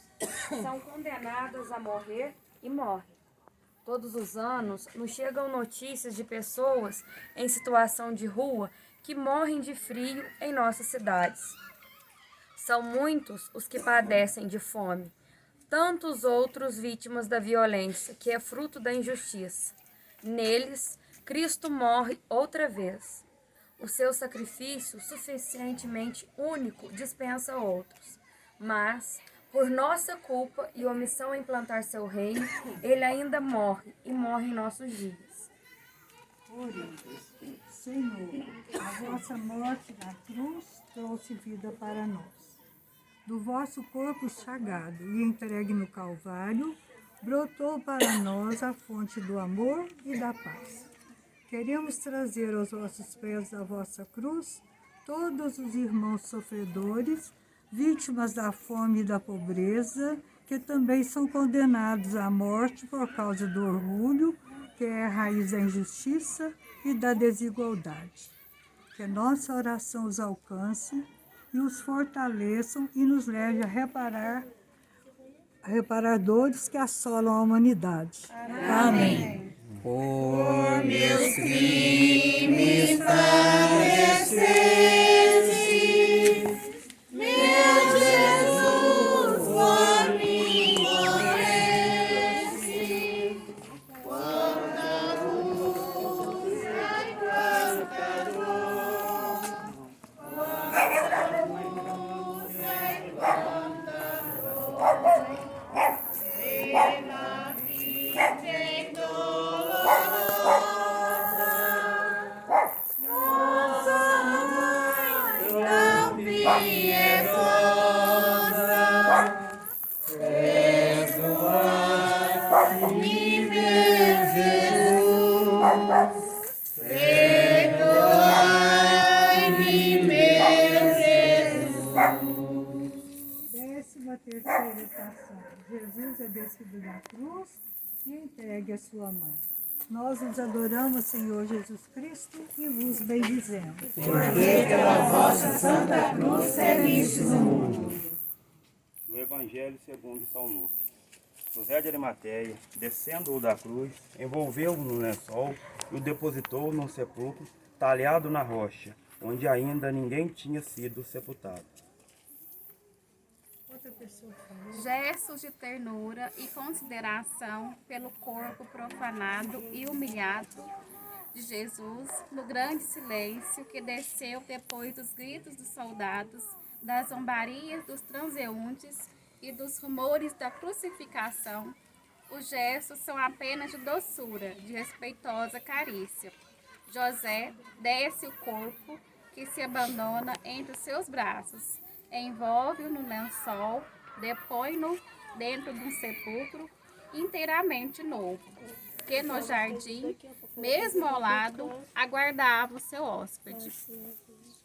são condenadas a morrer e morrem. Todos os anos nos chegam notícias de pessoas em situação de rua que morrem de frio em nossas cidades. São muitos os que padecem de fome, tantos outros vítimas da violência, que é fruto da injustiça. Neles, Cristo morre outra vez. O seu sacrifício, suficientemente único, dispensa outros. Mas, por nossa culpa e omissão em plantar seu reino, ele ainda morre e morre em nossos dias. Oremos. Senhor, a vossa morte na cruz trouxe vida para nós. Do vosso corpo chagado e entregue no Calvário, brotou para nós a fonte do amor e da paz. Queremos trazer aos vossos pés da vossa cruz todos os irmãos sofredores, vítimas da fome e da pobreza, que também são condenados à morte por causa do orgulho, que é a raiz da injustiça e da desigualdade. Que nossa oração os alcance e os fortaleçam e nos leve a reparar dores que assolam a humanidade. Amém. Por meus crimes padeceste, meu Jesus, por mim morreste. Quanta luz, ai, quanta dor, quanta luz, ai, quanta dor. Pela virgem dolorosa, nossa mãe Terceira estação. Jesus é descido da cruz e entregue a sua mão. Nós os adoramos, Senhor Jesus Cristo, e vos bendizemos. Porque pela vossa santa cruz servistes o mundo. Do Evangelho segundo São Lucas. José de Arimateia, descendo-o da cruz, envolveu-o no lençol e o depositou num sepulcro talhado na rocha, onde ainda ninguém tinha sido sepultado. Gestos de ternura e consideração pelo corpo profanado e humilhado de Jesus, no grande silêncio que desceu depois dos gritos dos soldados, das zombarias dos transeuntes e dos rumores da crucificação, os gestos são apenas de doçura, de respeitosa carícia. José desce o corpo que se abandona entre os seus braços, envolve-o no lençol, depõe-no dentro de um sepulcro inteiramente novo, que no jardim, mesmo ao lado, aguardava o seu hóspede.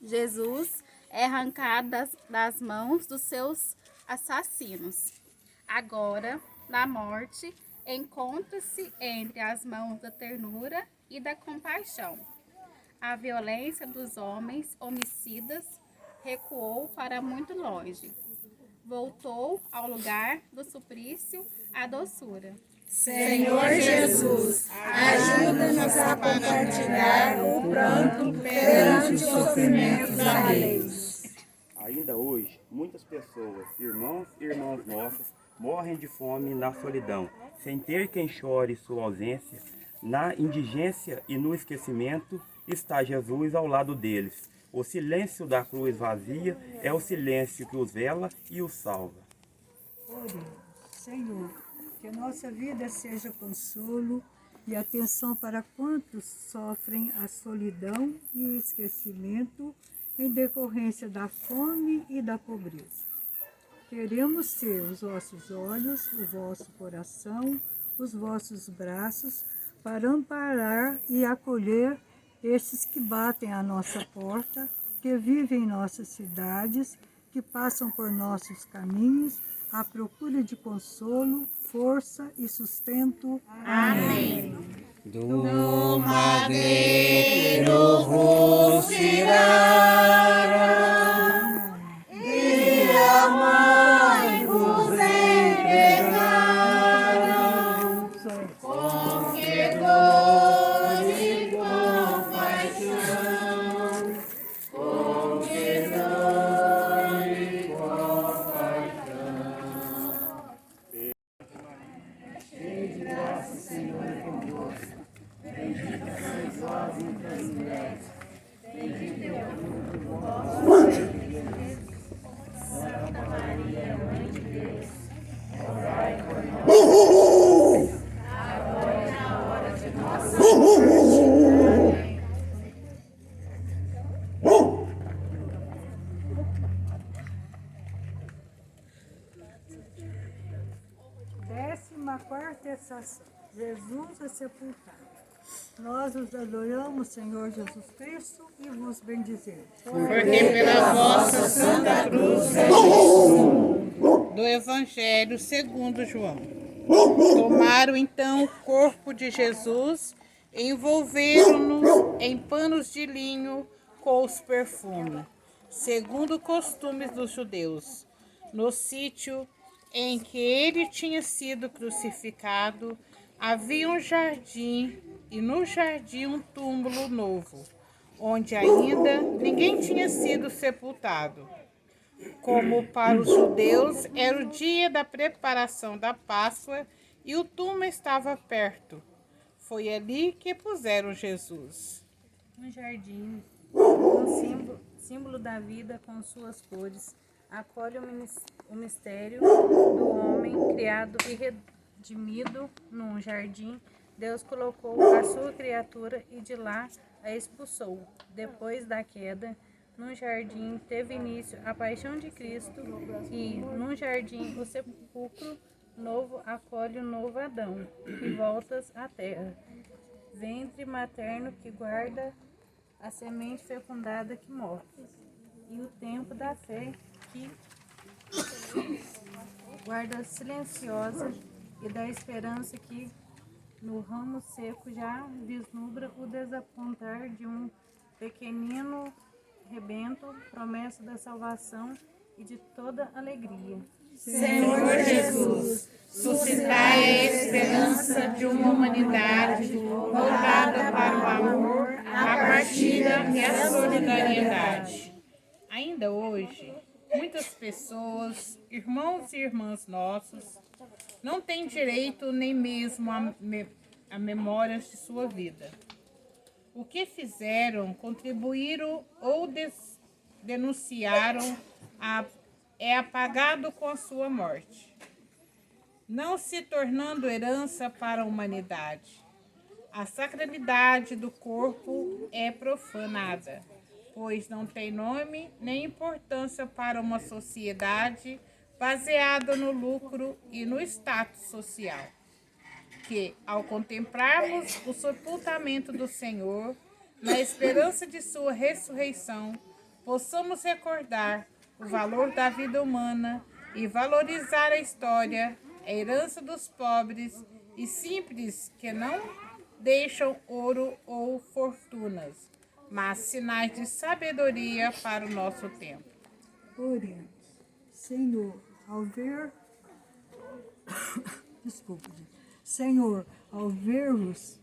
Jesus é arrancado das mãos dos seus assassinos. Agora, na morte, encontra-se entre as mãos da ternura e da compaixão. A violência dos homens homicidas recuou para muito longe. Voltou ao lugar do suplício a doçura. Senhor Jesus, ajuda-nos a compartilhar o pranto perante os sofrimentos alheios. Ainda hoje, muitas pessoas, irmãos e irmãs nossas, morrem de fome na solidão, sem ter quem chore sua ausência. Na indigência e no esquecimento está Jesus ao lado deles. O silêncio da cruz vazia é o silêncio que os vela e os salva. Oremos, Senhor, que a nossa vida seja consolo e atenção para quantos sofrem a solidão e o esquecimento em decorrência da fome e da pobreza. Queremos ter os vossos olhos, o vosso coração, os vossos braços para amparar e acolher estes que batem à nossa porta, que vivem em nossas cidades, que passam por nossos caminhos, à procura de consolo, força e sustento. Amém. Do madeiro vos tiraram, e a mãe vos entregaram, com que dor e compaixão, com que dor e compaixão. Cheio de graça, Senhor é convosco. Bendita sois vós entre as mulheres, bendito é o fruto do vosso ventre, Jesus. Santa Maria, Mãe de Deus, rogai por nós, agora e na hora de nossa morte. Amém. 14ª estação. Jesus é sepultado. Nós os adoramos, Senhor Jesus Cristo, e vos bendizemos. Porque pela vossa santa cruz servistes. Do Evangelho segundo João. Tomaram então o corpo de Jesus, envolveram-no em panos de linho com os perfumes, segundo costumes dos judeus. No sítio em que ele tinha sido crucificado, havia um jardim, e no jardim um túmulo novo, onde ainda ninguém tinha sido sepultado. Como para os judeus era o dia da preparação da Páscoa e o túmulo estava perto, foi ali que puseram Jesus. Um jardim, um símbolo da vida com suas cores, acolhe o mistério do homem criado e redimido num jardim. Deus colocou a sua criatura e de lá a expulsou. Depois da queda, num jardim teve início a paixão de Cristo e, num jardim, o sepulcro novo acolhe o novo Adão, que voltas à terra. Ventre materno que guarda a semente fecundada que morre. E o tempo da fé que guarda silenciosa e da esperança que no ramo seco já vislumbra o desapontar de um pequenino rebento, promessa da salvação e de toda alegria. Senhor Jesus, suscitai a esperança de uma humanidade voltada para o amor, a partilha e a solidariedade. Ainda hoje, muitas pessoas, irmãos e irmãs nossos, não têm direito nem mesmo a memórias de sua vida. O que fizeram, contribuíram ou denunciaram é apagado com a sua morte, não se tornando herança para a humanidade. A sacralidade do corpo é profanada, pois não tem nome nem importância para uma sociedade baseada no lucro e no status social, que, ao contemplarmos o sepultamento do Senhor, na esperança de sua ressurreição, possamos recordar o valor da vida humana e valorizar a história, a herança dos pobres e simples que não deixam ouro ou fortunas, mas sinais de sabedoria para o nosso tempo. Oremos. Senhor, ao ver... Desculpa, gente. Senhor, ao ver-vos...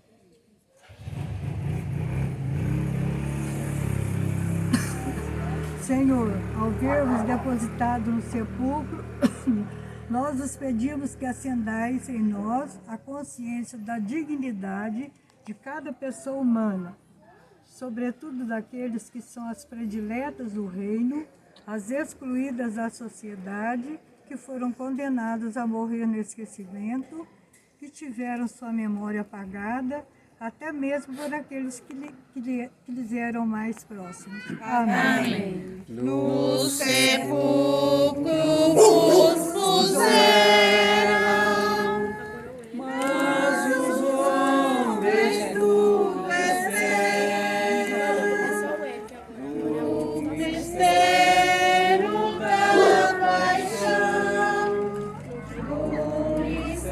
Senhor, ao ver-vos depositado no sepulcro, nós os pedimos que acendais em nós a consciência da dignidade de cada pessoa humana, sobretudo daqueles que são as prediletas do reino, as excluídas da sociedade, que foram condenadas a morrer no esquecimento, que tiveram sua memória apagada, até mesmo por aqueles que lhes eram mais próximos. Amém. No sepulcro vos puseram, mas os homens do no mistério da paixão, no mistério da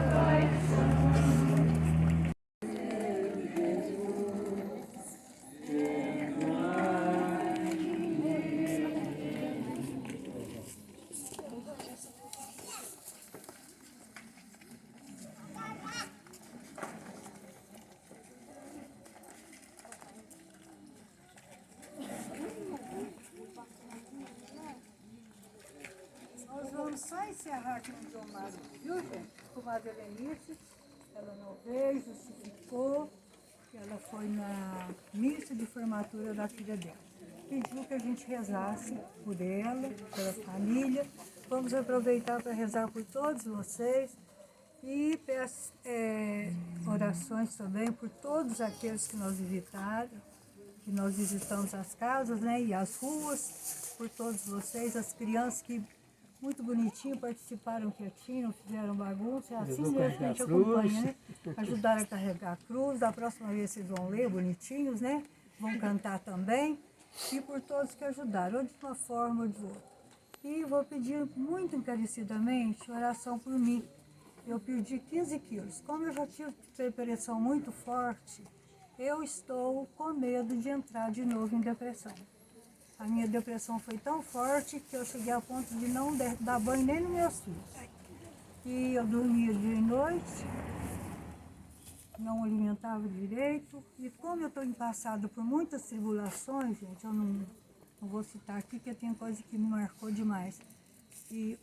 paixão. Nós vamos só encerrar aqui no Domado, viu, gente? Com a Helenice, ela não veio, justificou, que ela foi na missa de formatura da filha dela. Pediu que a gente rezasse por ela, pela família. Vamos aproveitar para rezar por todos vocês e peço orações também por todos aqueles que nós visitaram, que nós visitamos as casas, né, e as ruas, por todos vocês, as crianças que muito bonitinho participaram quietinho, não fizeram bagunça, é assim mesmo que a gente acompanha, né? Ajudaram a carregar a cruz, da próxima vez vocês vão ler bonitinhos, né? Vão cantar também, e por todos que ajudaram, ou de uma forma ou de outra. E vou pedir muito encarecidamente oração por mim. Eu perdi 15 quilos. Como eu já tive pressão muito forte, eu estou com medo de entrar de novo em depressão. A minha depressão foi tão forte que eu cheguei a ponto de não dar banho nem nos meus filhos. E eu dormia dia e noite, não alimentava direito. E como eu estou passado por muitas tribulações, gente, eu não vou citar aqui, porque tem coisa que me marcou demais. E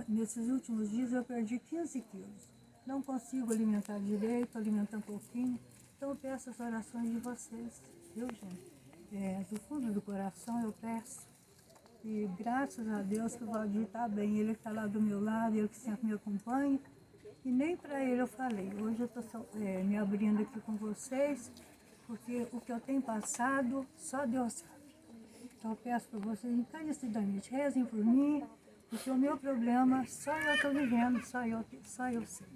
nesses últimos dias eu perdi 15 quilos. Não consigo alimentar direito, alimentar um pouquinho. Então eu peço as orações de vocês, viu, gente? Do fundo do coração eu peço. E graças a Deus que o Valdir está bem. Ele está lá do meu lado, ele que sempre me acompanha. E nem para ele eu falei. Hoje eu estou me abrindo aqui com vocês, porque o que eu tenho passado, só Deus sabe. Então eu peço para vocês encarecidamente, rezem por mim, porque o meu problema só eu estou vivendo, só eu sei.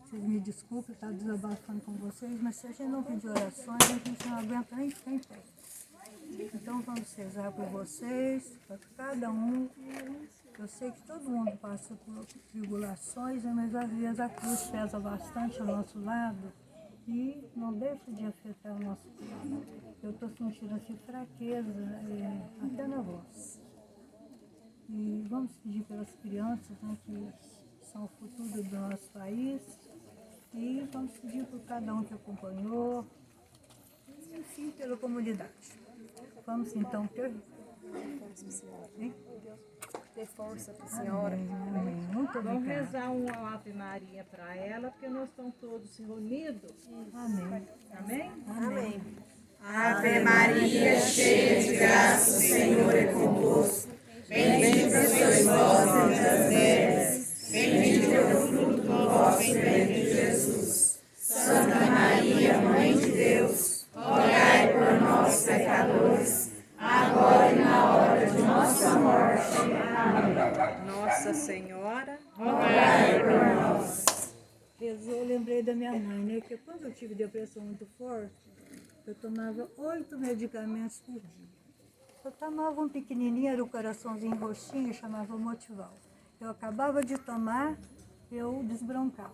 Vocês me desculpem estar desabafando com vocês, mas se a gente não pedir orações, a gente não aguenta nem ficar em pé. Então vamos rezar por vocês, para cada um. Eu sei que todo mundo passa por tribulações, mas às vezes a cruz pesa bastante ao nosso lado e não deixa de afetar o nosso corpo. Eu estou sentindo assim fraqueza, até na voz. E vamos pedir pelas crianças, né, que são o futuro do nosso país. E vamos pedir por cada um que acompanhou, e enfim, pela comunidade. Vamos então ter força para a senhora. Amém. Muito Vamos obrigada. rezar uma Ave Maria para ela, porque nós estamos todos reunidos. Amém. Amém? Amém. Ave Maria, cheia de graça, o Senhor é convosco. Bendita sois vós entre as mulheres, bendito é o fruto do vosso ventre, Jesus. Santa Maria, Mãe de Deus, rogai por nós, pecadores, agora e na hora de nossa morte. Amém. Nossa Senhora, rogai por nós. Eu lembrei da minha mãe, né? Que quando eu tive depressão muito forte, eu tomava 8 medicamentos por dia. Eu tomava um pequenininho, era o coraçãozinho roxinho, chamava Motival. Eu acabava de tomar, eu desbroncava.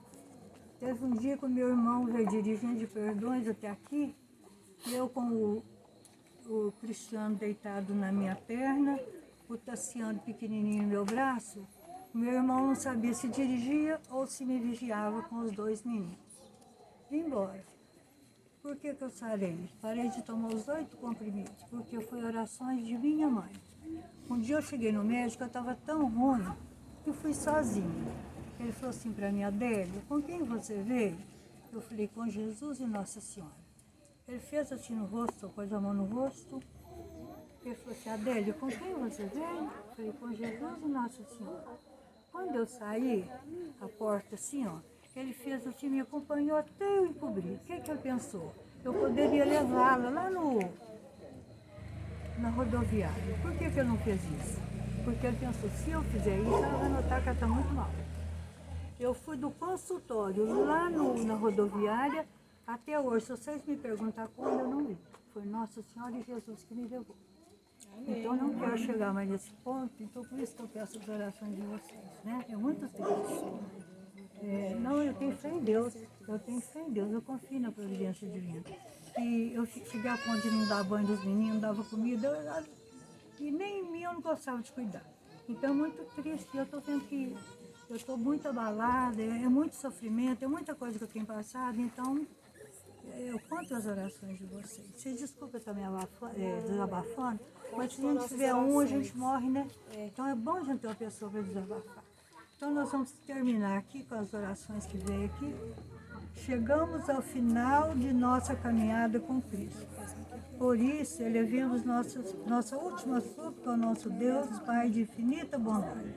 Teve um dia que o meu irmão veio dirigindo de Perdões até aqui, e eu com o Cristiano deitado na minha perna, o Tassiano pequenininho no meu braço, o meu irmão não sabia se dirigia ou se me vigiava com os 2 meninos. Vim embora. Por que eu sarei? Parei de tomar os 8 comprimidos, porque foi orações de minha mãe. Um dia eu cheguei no médico, eu estava tão ruim que eu fui sozinha. Ele falou assim para mim: Adélia, com quem você veio? Eu falei: com Jesus e Nossa Senhora. Ele fez assim no rosto, pôs a mão no rosto. Ele falou assim: Adélia, com quem você veio? Eu falei: com Jesus e Nossa Senhora. Quando eu saí, a porta assim, ó, ele fez assim, me acompanhou até eu encobrir. O que ele pensou? Eu poderia levá-la lá na rodoviária. Por que ele não fez isso? Porque ele pensou: se eu fizer isso, ela vai notar que ela está muito mal. Eu fui do consultório lá na rodoviária até hoje. Se vocês me perguntar quando, eu não vi. Foi Nossa Senhora e Jesus que me levou. Então eu não quero chegar mais nesse ponto, então por isso que eu peço as orações de vocês, né? É muito triste. Não, eu tenho fé em Deus, eu confio na providência divina. E eu cheguei a ponto de não dar banho dos meninos, não dava comida, e nem em mim eu não gostava de cuidar. Então é muito triste, eu estou vendo que eu estou muito abalada, é muito sofrimento, é muita coisa que eu tenho passado, então eu conto as orações de vocês. Vocês desculpem também desabafando, mas se a gente tiver a gente morre, né? Então é bom a gente ter uma pessoa para desabafar. Então nós vamos terminar aqui com as orações que veio aqui. Chegamos ao final de nossa caminhada com Cristo. Por isso, elevemos nossa última súplica ao nosso Deus, Pai de infinita bondade.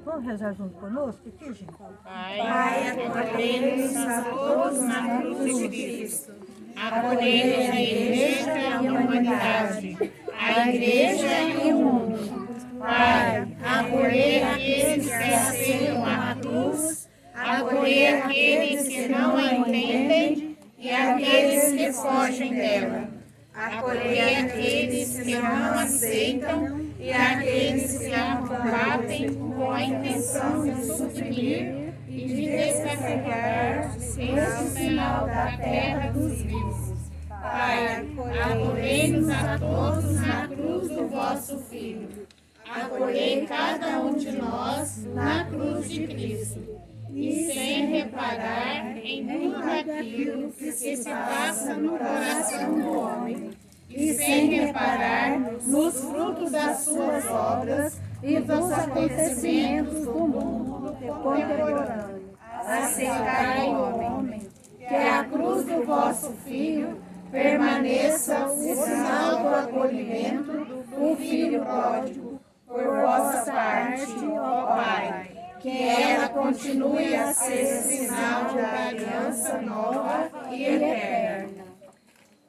Vamos rezar junto conosco aqui, gente? Pai, acolhei-nos a todos na cruz de Cristo. Acolhei a Igreja e a humanidade, a Igreja e o mundo. Pai, acolhei aqueles que aceitam a cruz, acolhei aqueles que não a entendem e aqueles que fogem dela. Acolhei aqueles que não aceitam e aqueles que a combatem com a intenção de suprimir e de descarregar esse sinal da terra dos vivos. Pai, acolhei-nos a todos na cruz do vosso Filho. Acolhei cada um de nós na cruz de Cristo, e sem reparar em tudo aquilo que se passa no coração do homem, e sem reparar nos frutos das suas obras e dos acontecimentos do mundo contemporâneo. Aceitai, homem, que a cruz do vosso Filho permaneça o sinal do acolhimento do Filho pródigo, por vossa parte, ó Pai, que ela continue a ser sinal da aliança nova e eterna.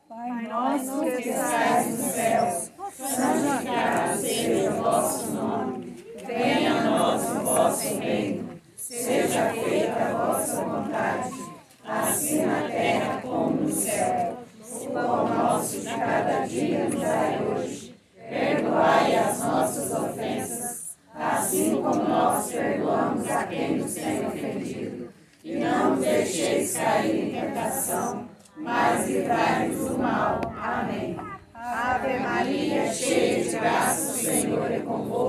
Pai nosso que estais nos céus, santificado seja o vosso nome. Venha a nós o vosso reino. Seja feita a vossa vontade, assim na terra como no céu. O pão nosso de cada dia nos dai hoje.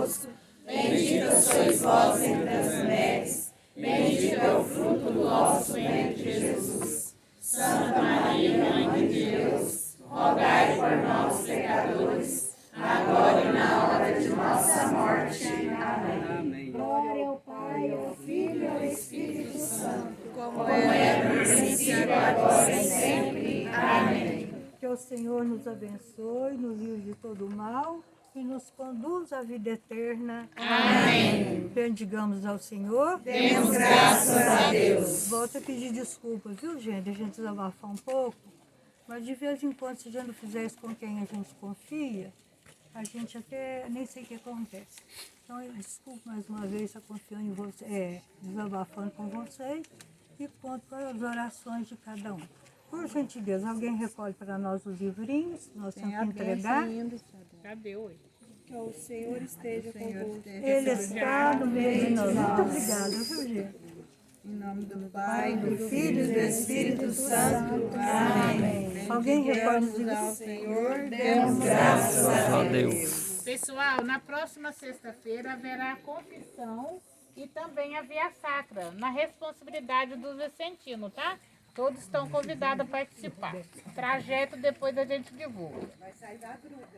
convosco. Bendita sois vós entre as mulheres. Bendito é o fruto do vosso ventre, Jesus. Santa Maria, Mãe de Deus, rogai por nós, pecadores, agora e na hora de nossa morte. Amém. Glória ao Pai, ao Filho e ao Espírito Santo, como era no princípio, agora e sempre. Amém. Que o Senhor nos abençoe, nos livre de todo mal e nos conduz à vida eterna. Amém. Bendigamos ao Senhor. Demos graças a Deus. Volto a pedir desculpas, viu, gente? A gente desabafar um pouco, mas de vez em quando, se a gente não fizer isso com quem a gente confia, a gente até nem sei o que acontece. Então, eu desculpo mais uma vez, eu confio em você, desabafando com vocês e conto com as orações de cada um. Por gentileza, alguém recolhe para nós os livrinhos, nós temos que entregar. Cadê hoje? Que o Senhor esteja convosco. Ele está no meio de nós. Muito obrigada, viu, gente? Em nome do Pai, do Filho e do Espírito Santo. Amém. Alguém recolhe os livros? Ao Senhor, demos graças a Deus. Pessoal, na próxima sexta-feira haverá a confissão e também a via sacra, na responsabilidade dos vicentinos, tá? Todos estão convidados a participar. O trajeto depois a gente divulga. Vai sair da gruta.